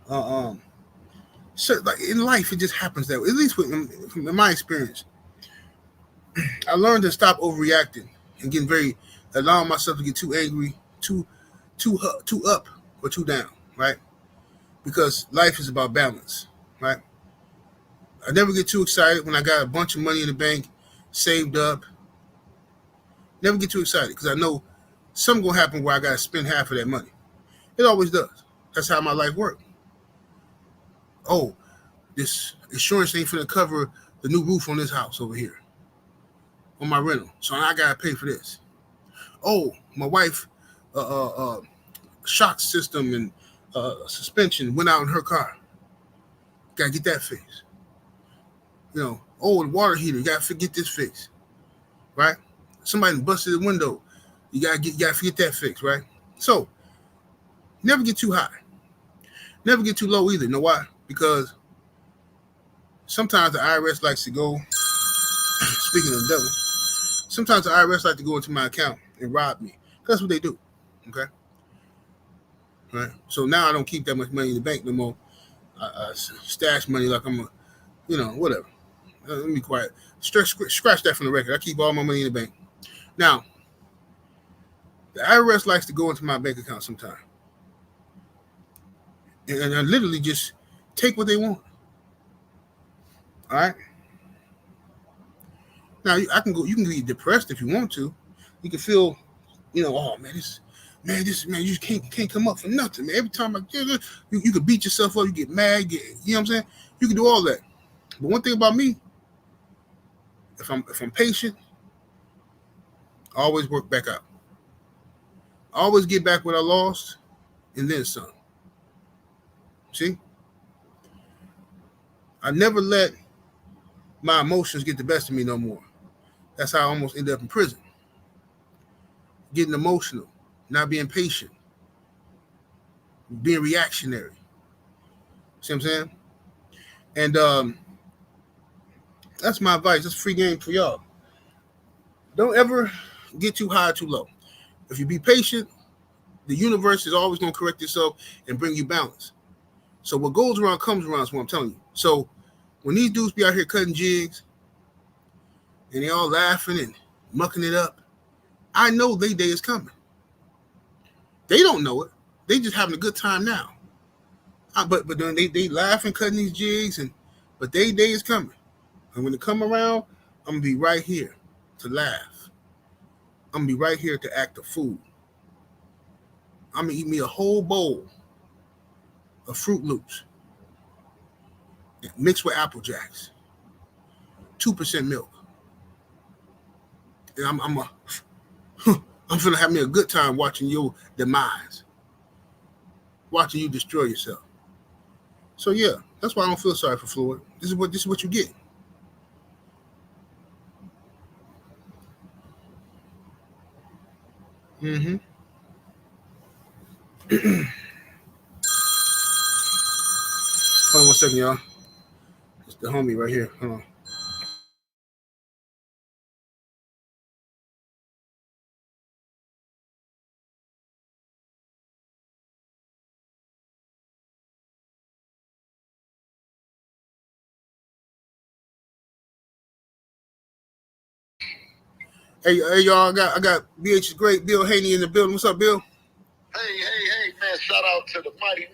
Um, so like in life, it just happens that way. At least in my experience, I learned to stop overreacting and allowing myself to get too angry, too up or too down, right? Because life is about balance, right? I never get too excited when I got a bunch of money in the bank, saved up. Never get too excited because I know something gonna happen where I gotta spend half of that money. It always does. That's how my life works. Oh, this insurance ain't finna cover the new roof on this house over here, on my rental. So now I gotta pay for this. Oh, my wife, shock system and suspension went out in her car. Gotta get that fixed. You know, oh, the water heater, you gotta get this fixed, right? Somebody busted the window, you gotta get that fixed, right? So never get too high, never get too low either. You know why? Because sometimes the IRS likes to go. Speaking of the devil, sometimes the IRS like to go into my account and rob me. That's what they do. Okay, right. So now I don't keep that much money in the bank no more. I stash money like I'm whatever. Let me be quiet. Scratch that from the record. I keep all my money in the bank. Now, the IRS likes to go into my bank account sometime and literally just take what they want. All right. Now you can be depressed if you want to. You can feel, oh man, you just can't come up for nothing, man. Every time you can beat yourself up, you get mad, you know what I'm saying? You can do all that. But one thing about me, if I'm patient, I always work back out. I always get back what I lost and then some. See? I never let my emotions get the best of me no more. That's how I almost ended up in prison. Getting emotional, not being patient, being reactionary. See what I'm saying? And that's my advice. That's free game for y'all. Don't ever get too high or too low. If you be patient, the universe is always going to correct itself and bring you balance. So what goes around comes around is what I'm telling you. So when these dudes be out here cutting jigs and they all laughing and mucking it up, I know their day is coming. They don't know it. They just having a good time now. But then they laughing, cutting these jigs, but their day is coming. And when they come around, I'm going to be right here to laugh. I'm going to be right here to act a fool. I'm going to eat me a whole bowl of Fruit Loops mixed with Apple Jacks. 2% milk. And I'm going to have me a good time watching your demise. Watching you destroy yourself. So yeah, that's why I don't feel sorry for Floyd. This is what you get. Mm-hmm. Hold on 1 second, y'all. It's the homie right here. Hold on. Hey, y'all, I got BH's great Bill Haney in the building. What's up, Bill? Hey, man, shout out to the mighty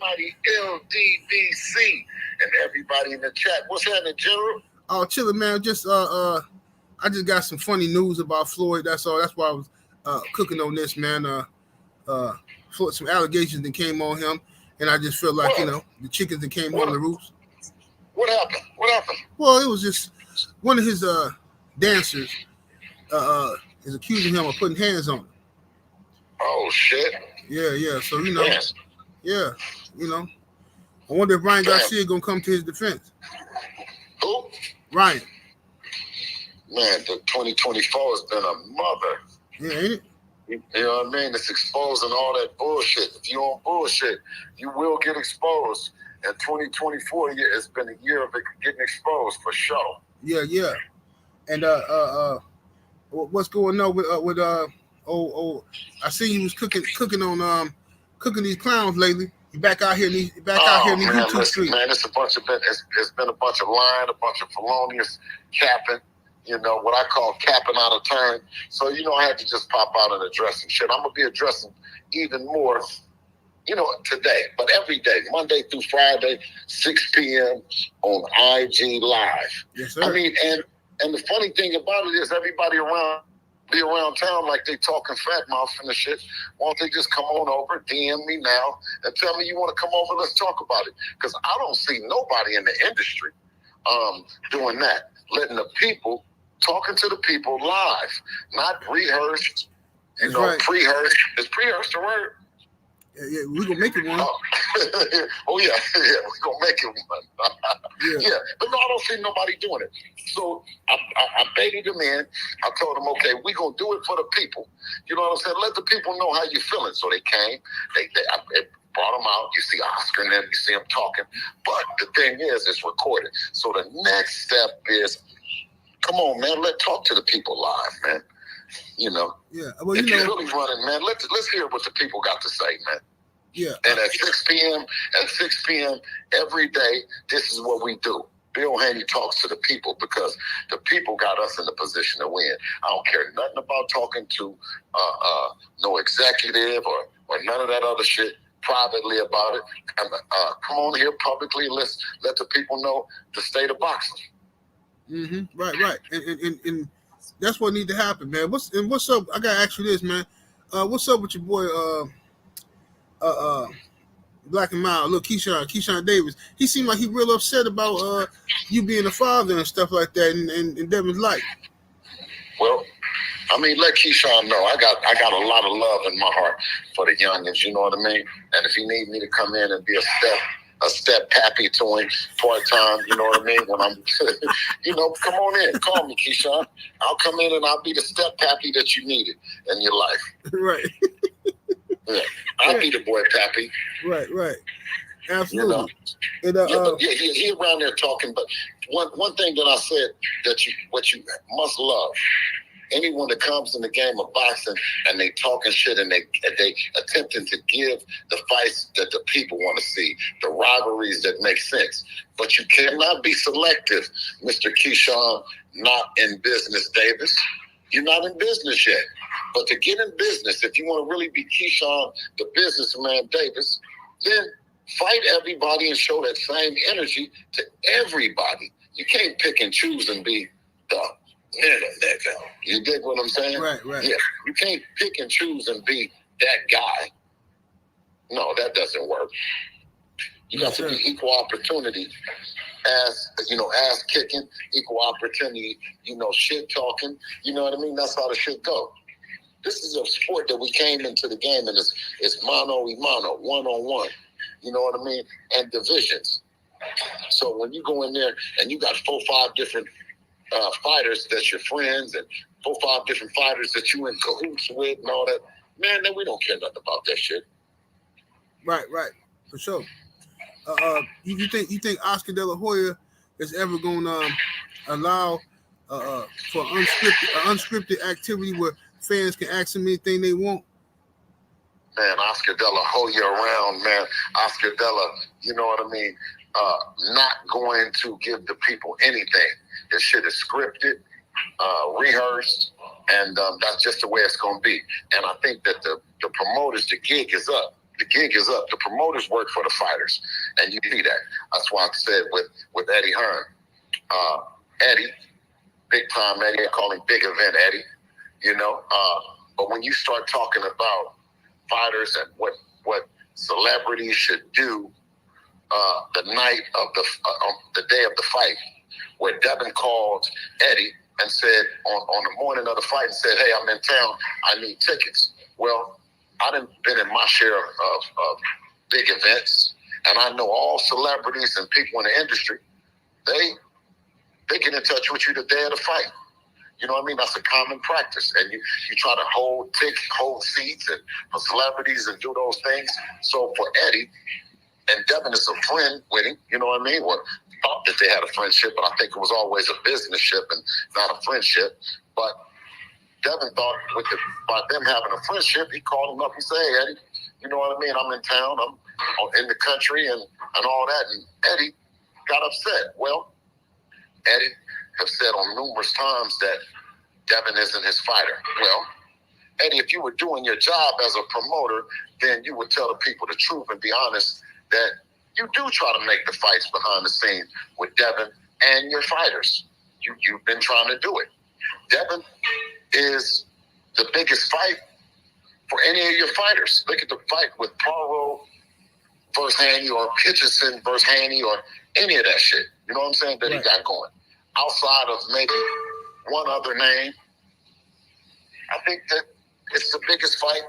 LDBC and everybody in the chat. What's happening, General? Oh, chilling, man. Just I just got some funny news about Floyd. That's all. That's why I was cooking on this, man. Some allegations that came on him, and I just feel like the chickens that came home the roost. What happened? Well, it was just one of his dancers is accusing him of putting hands on him. Oh shit. Yeah. So yeah, I wonder if Ryan Garcia gonna come to his defense. Who? Ryan. Man, the 2024 has been a mother. Yeah, ain't it? You know what I mean? It's exposing all that bullshit. If you on bullshit, you will get exposed. And 2024 it's been a year of it getting exposed for sure. Yeah. And what's going on with I see you was cooking on cooking these clowns lately. You back out here in these YouTube streets. Man, it's been a bunch of lying, a bunch of felonious capping. You know, what I call capping out of turn. So, I had to just pop out and address some shit. I'm going to be addressing even more, today, but every day, Monday through Friday, 6 p.m. on IG Live. Yes, sir. I mean, and the funny thing about it is everybody be around town like they talking fat mouth and the shit. Why don't they just come on over, DM me now, and tell me you want to come over, let's talk about it. Because I don't see nobody in the industry doing that. Letting the people, talking to the people live, not rehearsed, right. Pre-rehearsed. Is pre-rehearsed a word? Yeah, we're going to make it one. Oh, yeah, we're going to make it one. Yeah, but no, I don't see nobody doing it. So I baited them in. I told them, okay, we're going to do it for the people. You know what I'm saying? Let the people know how you're feeling. So they came. I brought them out. You see Oscar and them. You see them talking. But the thing is, it's recorded. So the next step is, come on, man, let's talk to the people live, man. Yeah. Well, if you're really running, man, let's hear what the people got to say, man. Yeah. And at 6 p.m. every day, this is what we do. Bill Haney talks to the people because the people got us in the position to win. I don't care nothing about talking to no executive or none of that other shit privately about it. Come on here publicly. Let's let the people know the state of boxing. Mm-hmm. Right. And that's what needs to happen, man. What's up? I gotta ask you this, man. What's up with your boy Black and Mild, look, Keyshawn Davis? He seemed like he real upset about you being a father and stuff like that in Devin's life. Well, I mean, let Keyshawn know I got a lot of love in my heart for the youngins, you know what I mean? And if he need me to come in and be a step pappy to him part-time, you know what I mean? When I'm, come on in, call me, Keyshawn. I'll come in and I'll be the step pappy that you needed in your life. Right. Yeah, I'll be the boy pappy. Right. Absolutely. And, he around there talking, but one thing that I said that what you must love, anyone that comes in the game of boxing and they talking shit and they attempting to give the fights that the people want to see, the rivalries that make sense. But you cannot be selective, Mr. Keyshawn, not in business, Davis. You're not in business yet. But to get in business, if you want to really be Keyshawn, the businessman Davis, then fight everybody and show that same energy to everybody. You can't pick and choose and be the nigga. You dig what I'm saying? Right. Yeah. You can't pick and choose and be that guy. No, that doesn't work. You got to be equal opportunity, ass kicking, equal opportunity, shit talking. You know what I mean? That's how the shit go. This is a sport that we came into the game and it's mano y mano, one-on-one. You know what I mean? And divisions. So when you go in there and you got 4-5 different fighters that's your friends and 4-5 different fighters that you in cahoots with and all that, man, then we don't care nothing about that shit. Right, for sure. You think Oscar De La Hoya is ever gonna allow for unscripted activity where fans can ask him anything they want? Man, Oscar De La Hoya around, man. Oscar De La, you know what I mean? Not going to give the people anything. This shit is scripted, rehearsed, and that's just the way it's going to be. And I think that the promoters, the gig is up. The gig is up. The promoters work for the fighters, and you see that. That's why I said with Eddie Hearn, Eddie, big time Eddie, I call him Big Event Eddie, but when you start talking about fighters and what celebrities should do the night of the day of the fight, where Devin called Eddie and said on the morning of the fight and said, hey, I'm in town, I need tickets. Well, I done been in my share of big events, and I know all celebrities and people in the industry, they get in touch with you the day of the fight. You know what I mean? That's a common practice. And you try to hold seats and for celebrities and do those things. So for Eddie, And Devin is a friend with him, you know what I mean? Well, thought that they had a friendship, but I think it was always a businessship and not a friendship. But Devin thought by them having a friendship, he called him up and said, hey, Eddie, you know what I mean? I'm in town, I'm in the country and all that. And Eddie got upset. Well, Eddie have said on numerous times that Devin isn't his fighter. Well, Eddie, if you were doing your job as a promoter, then you would tell the people the truth and be honest that you do try to make the fights behind the scenes with Devin and your fighters. You've been trying to do it. Devin is the biggest fight for any of your fighters. Look at the fight with Poirot versus Haney or Kitchison versus Haney or any of that shit. You know what I'm saying? That he got going. Outside of maybe one other name, I think that it's the biggest fight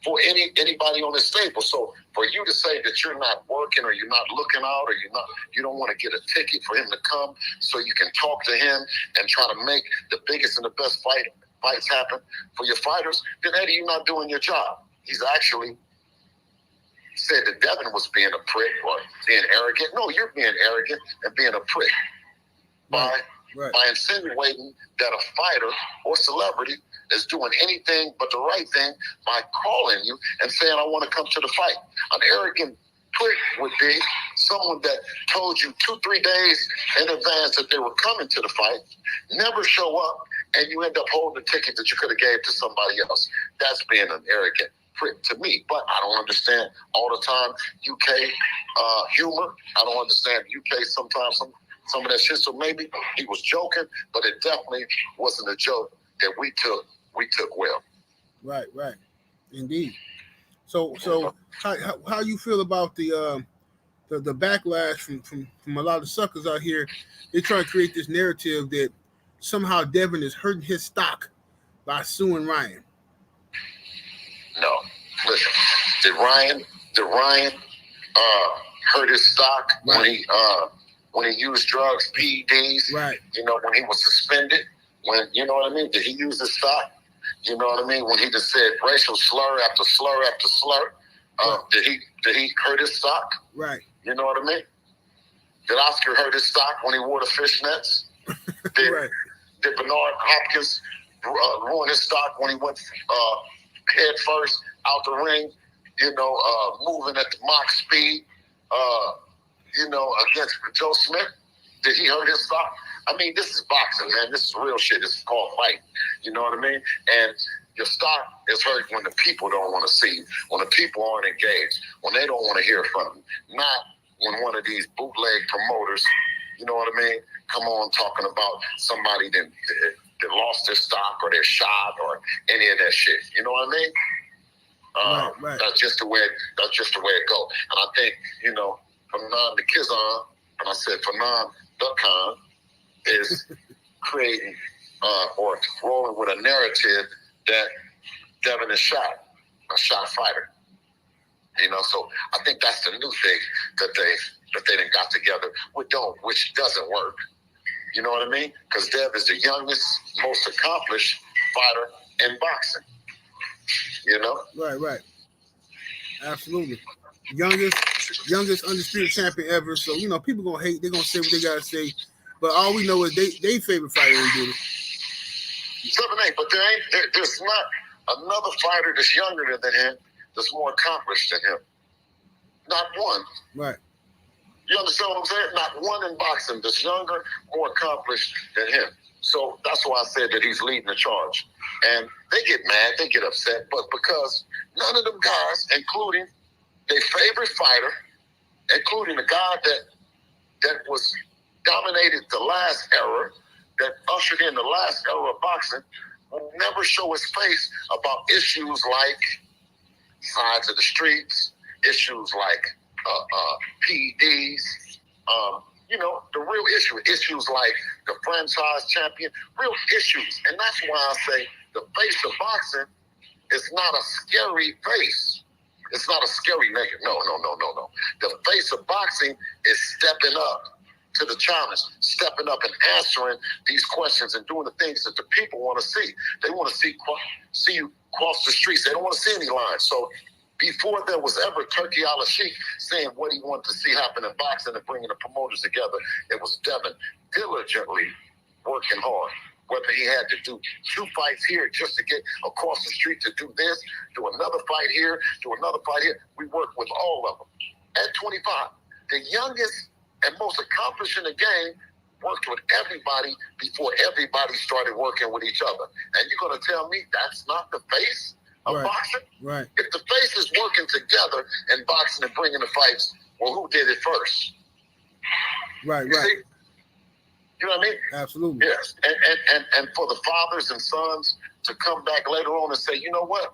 for anybody on this table. So for you to say that you're not working or you're not looking out or you don't want to get a ticket for him to come so you can talk to him and try to make the biggest and the best fights happen for your fighters, then Eddie, you're not doing your job. He's actually said that Devin was being a prick or being arrogant. No, you're being arrogant and being a prick by insinuating that a fighter or celebrity is doing anything but the right thing by calling you and saying, I want to come to the fight. An arrogant prick would be someone that told you 2-3 days in advance that they were coming to the fight, never show up, and you end up holding a ticket that you could have gave to somebody else. That's being an arrogant prick to me. But I don't understand all the time UK humor. I don't understand UK sometimes some of that shit. So maybe he was joking, but it definitely wasn't a joke that we took well. Right. Indeed. So how you feel about the backlash from a lot of suckers out here? They try to create this narrative that somehow Devin is hurting his stock by suing Ryan. No. Listen, did Ryan hurt his stock when he used drugs, PEDs? Right. You know, when he was suspended? When, you know what I mean? Did he use his stock? You know what I mean? When he just said racial slur after slur after slur, did he hurt his stock? Right. You know what I mean? Did Oscar hurt his stock when he wore the fishnets? Did Bernard Hopkins ruin his stock when he went head first out the ring? You know, moving at the mock speed. You know, against Joe Smith. Did he hurt his stock? I mean, this is boxing, man. This is real shit. It's called fight. You know what I mean? And your stock is hurt when the people don't want to see you, when the people aren't engaged, when they don't want to hear from you. Not when one of these bootleg promoters, you know what I mean, come on talking about somebody that lost their stock or their shot or any of that shit. You know what I mean? That's just the way it goes. And I think, you know, Fanon the Kizan, and I said Fanon Dukan is creating or rolling with a narrative that Devin is a shot fighter. You know, so I think that's the new thing that they done got together, which doesn't work. You know what I mean? Because Dev is the youngest, most accomplished fighter in boxing. You know? Right. Absolutely. Youngest undisputed champion ever. So, you know, people gonna hate. They're gonna say what they gotta say. But all we know is they favorite fighter ain't did it. 7-8, but there's not another fighter that's younger than him that's more accomplished than him. Not one. Right. You understand what I'm saying? Not one in boxing that's younger, more accomplished than him. So that's why I said that he's leading the charge. And they get mad, they get upset, but because none of them guys, including their favorite fighter, including the guy that was dominated the last era, that ushered in the last era of boxing, will never show his face about issues like sides of the streets, issues like PEDs, you know, the real issues like the franchise champion, real issues. And that's why I say the face of boxing is not a scary face. It's not a scary naked. No. The face of boxing is stepping up to the challenge, stepping up and answering these questions and doing the things that the people want to see. They want to see you cross the streets. They don't want to see any lines. So Before there was ever Turkey Al-Sheikh saying what he wanted to see happen in boxing and bringing the promoters together, it was Devin diligently working hard. Whether he had to do 2 fights here just to get across the street to do this, do another fight here, do another fight here, we worked with all of them. At 25, the youngest and most accomplished in the game worked with everybody before everybody started working with each other. And you're going to tell me that's not the face of boxing? Right. If the face is working together in boxing and bringing the fights, well, who did it first? Right. See? You know what I mean? Absolutely. Yes. And for the fathers and sons to come back later on and say, you know what?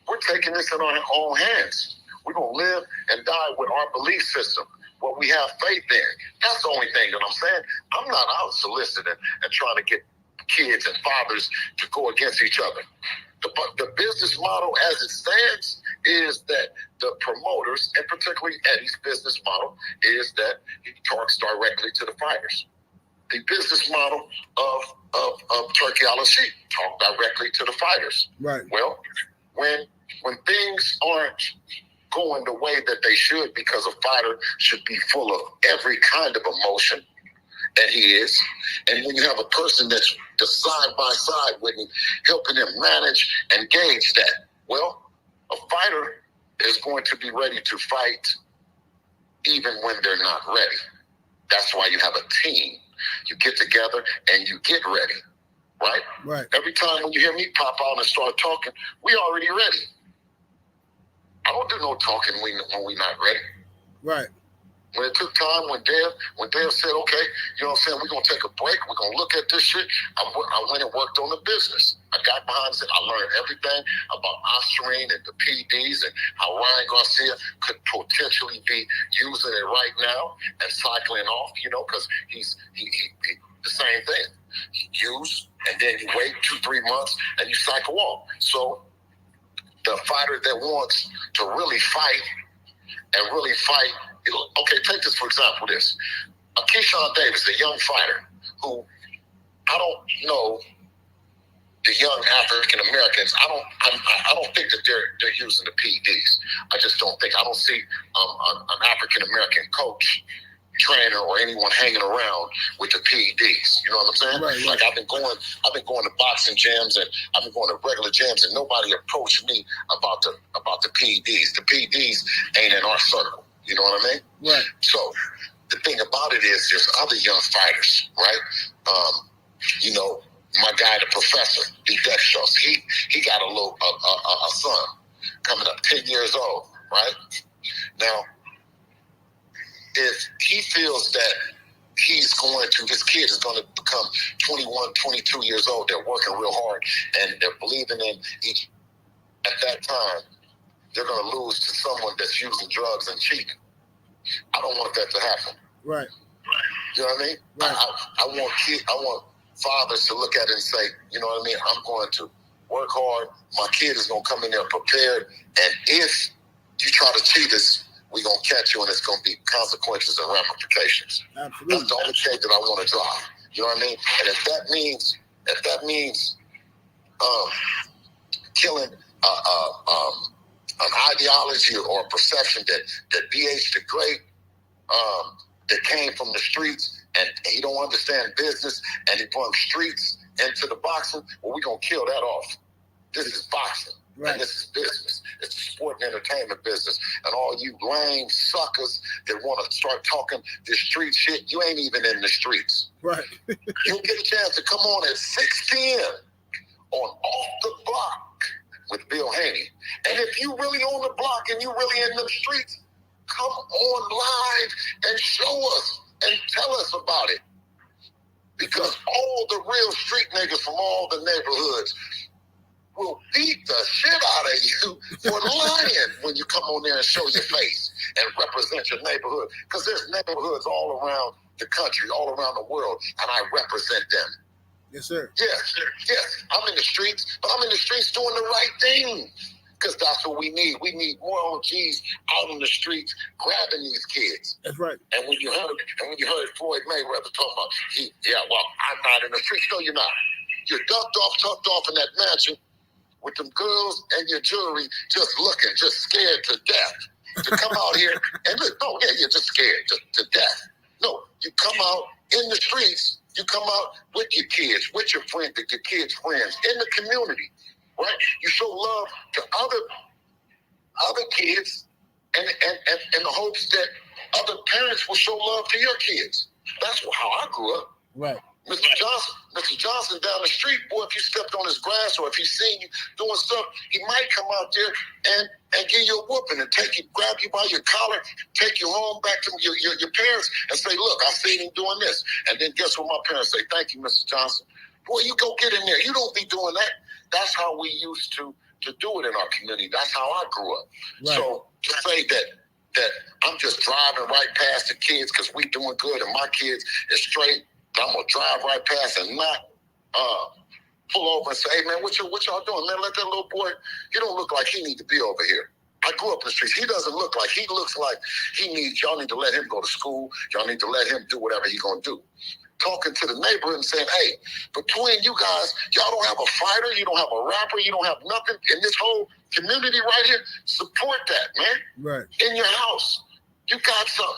We're taking this in our own hands. We're going to live and die with our belief system, what we have faith in. That's the only thing that I'm saying. I'm not out soliciting and trying to get kids and fathers to go against each other. The business model as it stands is that the promoters, and particularly Eddie's business model, is that he talks directly to the fighters. The business model of Turkey Al-Sheikh talk directly to the fighters. Right. Well, when things aren't going the way that they should, because a fighter should be full of every kind of emotion, and he is. And when you have a person that's the side by side with him, helping him manage and gauge that, well, a fighter is going to be ready to fight even when they're not ready. That's why you have a team. You get together and you get ready, right? Right. Every time when you hear me pop out and start talking, we already ready. I don't do no talking when we're not ready. Right. When it took time, when Dave said, okay, you know what I'm saying, we're going to take a break, we're going to look at this shit, I went and worked on the business. I got behind it, I learned everything about Ostarine and the PDs and how Ryan Garcia could potentially be using it right now and cycling off, you know, because he's the same thing. You use, and then you wait 2-3 months, and you cycle off. So the fighter that wants to really fight, okay, take this for example, Keyshawn Davis, a young fighter who, I don't know the young African Americans, I don't think that they're using the PEDs. I just don't think. I don't see an African American coach, trainer, or anyone hanging around with the PEDs. You know what I'm saying? Right. Like I've been going to boxing gyms and I've been going to regular gyms, and nobody approached me about the PEDs. The PEDs ain't in our circle. You know what I mean? Right. So the thing about it is, there's other young fighters, right? You know, my guy, the professor, D. Dextrose, he got a son coming up 10 years old, right? Now, if he feels that this kid is going to become 21, 22 years old, they're working real hard and they're believing in each, at that time, they're going to lose to someone that's using drugs and cheating. I don't want that to happen. Right. You know what I mean? Right. I want fathers to look at it and say, you know what I mean? I'm going to work hard. My kid is going to come in there prepared. And if you try to cheat us, we're going to catch you, and it's going to be consequences and ramifications. Absolutely. That's the only case that I want to drive. You know what I mean? And if that means killing an ideology or a perception that BH the Great that came from the streets and he don't understand business and he brought streets into the boxing, well, we're going to kill that off. This is boxing. Right. And this is business. It's a sport and entertainment business. And all you lame suckers that want to start talking this street shit, you ain't even in the streets. Right. You'll get a chance to come on at 6 p.m. on Off the Block with Bill Haney. And if you really on the block and you really in the streets, come on live and show us and tell us about it. Because all the real street niggas from all the neighborhoods will beat the shit out of you for lying when you come on there and show your face and represent your neighborhood. Because there's neighborhoods all around the country, all around the world, and I represent them. Yes, sir. Yes. I'm in the streets, but I'm in the streets doing the right thing. Because that's what we need. We need more OGs out in the streets grabbing these kids. That's right. And when you heard Floyd Mayweather talking about, I'm not in the streets. No, you're not. You're tucked off in that mansion with them girls and your jewelry just looking, just scared to death to come out here and look. No, yeah, you're just scared to death. No, you come out in the streets, you come out with your kids, with your friends, your kids' friends, in the community, right? You show love to other kids and in the hopes that other parents will show love to your kids. That's how I grew up. Right. Mr. Johnson down the street, boy, if you stepped on his grass or if he seen you doing stuff, he might come out there and give you a whooping and grab you by your collar, take you home back to your parents and say, look, I seen him doing this. And then guess what my parents say? Thank you, Mr. Johnson. Boy, you go get in there. You don't be doing that. That's how we used to do it in our community. That's how I grew up. Right. So to say that I'm just driving right past the kids because we doing good and my kids is straight, I'm gonna drive right past and not pull over and say, hey man, what y'all doing? Man, let that little boy, he don't look like he need to be over here. I grew up in the streets. He doesn't look like, he looks like y'all need to let him go to school. Y'all need to let him do whatever he gonna do. Talking to the neighborhood and saying, hey, between you guys, y'all don't have a fighter, you don't have a rapper, you don't have nothing in this whole community right here. Support that, man. Right. In your house. You got something.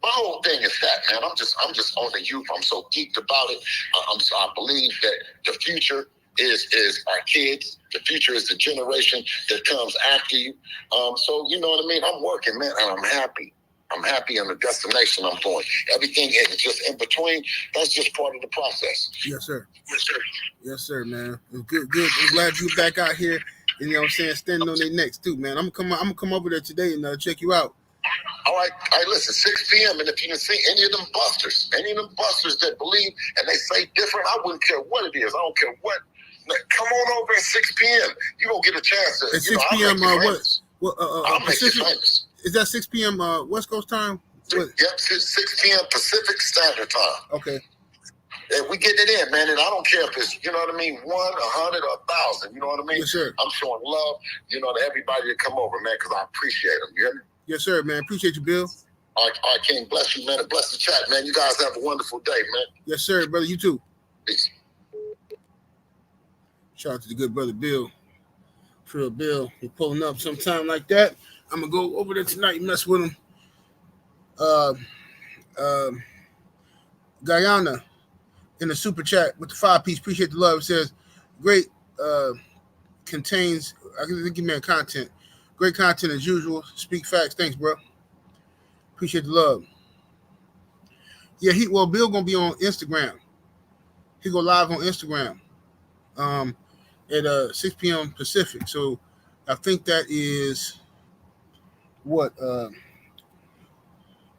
My whole thing is that, man. I'm just on the youth. I'm so geeked about it. I believe that the future is our kids. The future is the generation that comes after you. So you know what I mean? I'm working, man, and I'm happy. I'm happy in the destination I'm going. Everything is just in between. That's just part of the process. Yes, sir. Yes, sir. Yes, sir, man. Good. I'm glad you're back out here. You know what I'm saying? Standing on their necks too, man. I'm gonna come over there today and check you out. All right, listen, 6 p.m. And if you can see any of them busters that believe and they say different, I wouldn't care what it is. I don't care what. Come on over at 6 p.m. You don't get a chance to. At 6 p.m. What? I'll make you famous. Is that 6 p.m. West Coast time? Yep, 6 p.m. Pacific Standard Time. Okay. And we getting it in, man. And I don't care if it's, you know what I mean, 1, 100, or 1,000. You know what I mean? Yes, sir. I'm showing love, to everybody that come over, man, because I appreciate them. You hear me? Yes, sir, man. Appreciate you, Bill. All right, King. Bless you, man. And bless the chat, man. You guys have a wonderful day, man. Yes, sir, brother. You too. Peace. Shout out to the good brother Bill. For Bill, he pulling up sometime like that. I'm gonna go over there tonight and mess with him. Guyana in the super chat with the 5-piece. Appreciate the love. It says great contains. I can give me a content. Great content as usual. Speak facts. Thanks, bro. Appreciate the love. Yeah, Bill gonna be on Instagram. He go live on Instagram at 6 p.m. Pacific. So I think that is what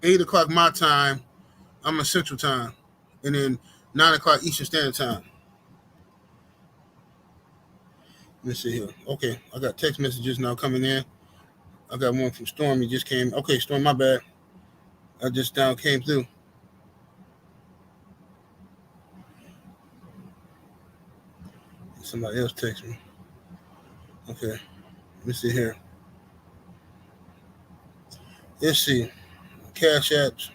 8 o'clock my time. I'm on Central Time, and then 9 o'clock Eastern Standard Time. Let me see here. Okay, I got text messages now coming in. I got one from Storm. He just came. Okay, Storm, my bad. I just came through. Somebody else text me. Okay, let me see here. Let's see. Cash apps.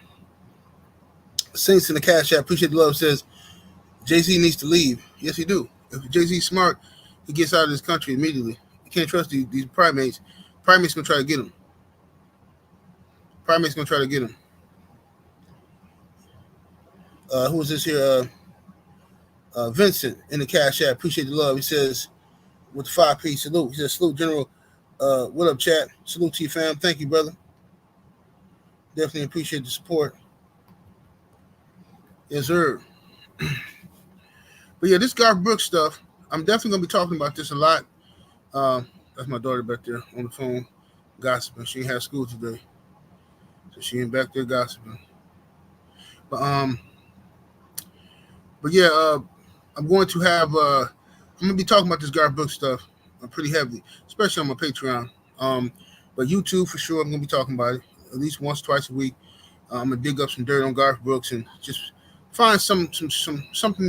Saints in the Cash App. Appreciate the love. Says Jay-Z needs to leave. Yes, he do. If Jay-Z's smart, he gets out of this country immediately. You can't trust these primates. Primates gonna try to get him. Who is this here? Vincent in the Cash App. Appreciate the love. He says with the 5-piece salute. He says salute, General. What up, chat? Salute to you, fam. Thank you, brother. Definitely appreciate the support. Yes, sir. But yeah, this Garth Brooks stuff, I'm definitely gonna be talking about this a lot. That's my daughter back there on the phone gossiping. She ain't had school today, so she ain't back there gossiping. But yeah, I'm going to have I'm gonna be talking about this Garth Brooks stuff pretty heavily, especially on my Patreon. But YouTube for sure, I'm gonna be talking about it at least once, twice a week. I'm gonna dig up some dirt on Garth Brooks and just find something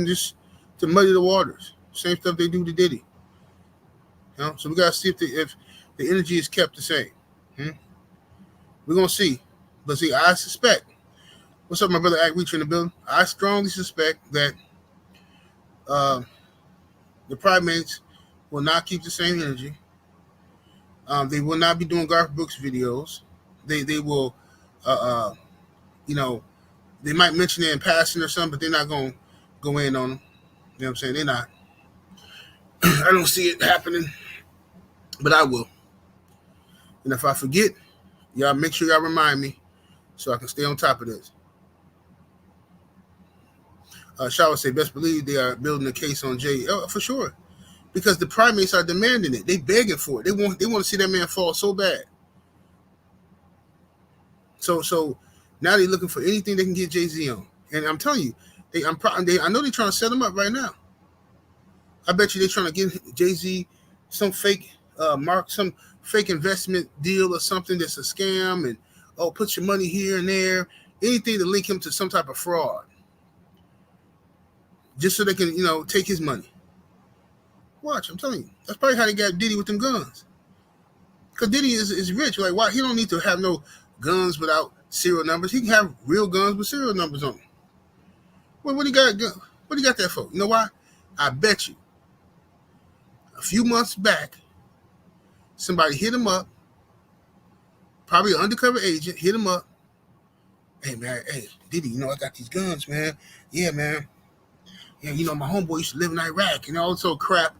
just to muddy the waters. Same stuff they do to Diddy. So we gotta see if the energy is kept the same. We're gonna see. But see, I suspect. What's up, my brother Act Reacher in the building? I strongly suspect that the primates will not keep the same energy. They will not be doing Garth Brooks videos. They will, you know, they might mention it in passing or something, but they're not going to go in on them. You know what I'm saying? They're not. I don't see it happening, but I will. And if I forget, y'all make sure y'all remind me so I can stay on top of this. Shaw say, best believe they are building a case on Jay. Oh, for sure. Because the primates are demanding it. They begging for it. They want to see that man fall so bad. So now they're looking for anything they can get Jay-Z on. And I'm telling you, I know they're trying to set him up right now. I bet you they're trying to get Jay-Z some fake some fake investment deal or something that's a scam, and put your money here and there, anything to link him to some type of fraud, just so they can take his money. Watch, I'm telling you, that's probably how they got Diddy with them guns. Because Diddy is rich. Like, why? He don't need to have no guns without serial numbers. He can have real guns with serial numbers on them. Well, what he got that for? You know why? I bet you a few months back, somebody hit him up, probably an undercover agent, hit him up. Hey, man, hey, Diddy, I got these guns, man. Yeah, man. Yeah, my homeboy used to live in Iraq and all this old crap.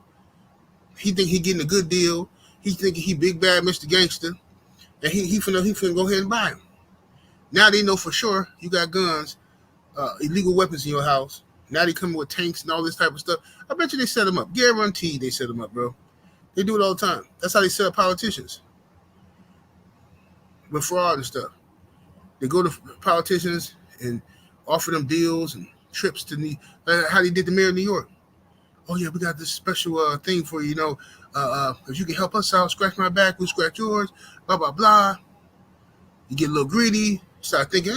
He think he getting a good deal. He thinking he big bad Mr. Gangster. And he finna go ahead and buy him. Now they know for sure you got guns, illegal weapons in your house. Now they coming with tanks and all this type of stuff. I bet you they set them up. Guaranteed they set them up, bro. They do it all the time. That's how they set up politicians. With fraud and stuff. They go to politicians and offer them deals and trips to how they did the mayor of New York. Oh, yeah, we got this special thing for you, if you can help us out, scratch my back, we'll scratch yours, blah, blah, blah. You get a little greedy, start thinking,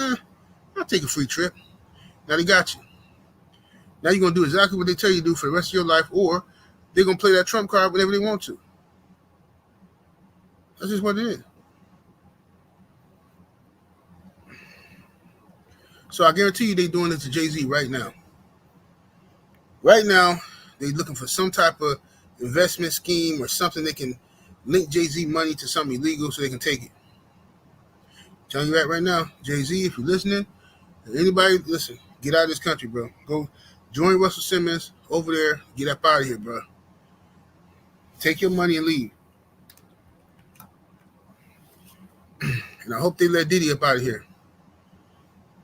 I'll take a free trip. Now they got you. Now you're going to do exactly what they tell you to do for the rest of your life, or they're going to play that trump card whenever they want to. That's just what it is. So I guarantee you they're doing it to Jay-Z right now. Right now, they're looking for some type of investment scheme or something they can link Jay-Z money to something illegal so they can take it. I'm telling you that right now, Jay-Z, if you're listening, anybody, listen, get out of this country, bro. Go join Russell Simmons over there. Get up out of here, bro. Take your money and leave. And I hope they let Diddy up out of here.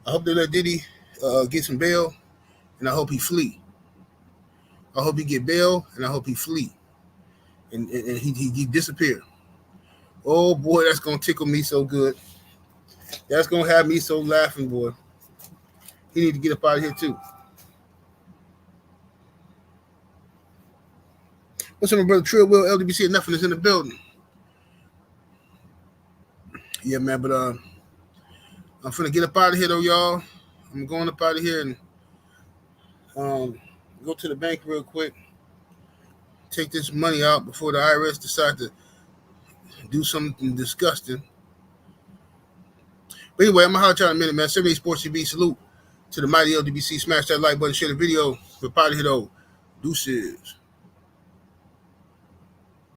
I hope they let Diddy get some bail, and I hope he flee. I hope he get bail, and I hope he flee. And he disappear. Oh, boy, that's going to tickle me so good. That's going to have me so laughing, boy. He need to get up out of here, too. What's up, my brother? Trill Will, LDBC, and nothing is in the building. Yeah, man, but I'm finna get up out of here, though, y'all. I'm going up out of here and go to the bank real quick. Take this money out before the IRS decide to do something disgusting. But anyway, I'm going to holler at y'all in a minute, man. 78 Sports TV, salute to the mighty LDBC. Smash that like button, share the video. We're out of here, though. Deuces.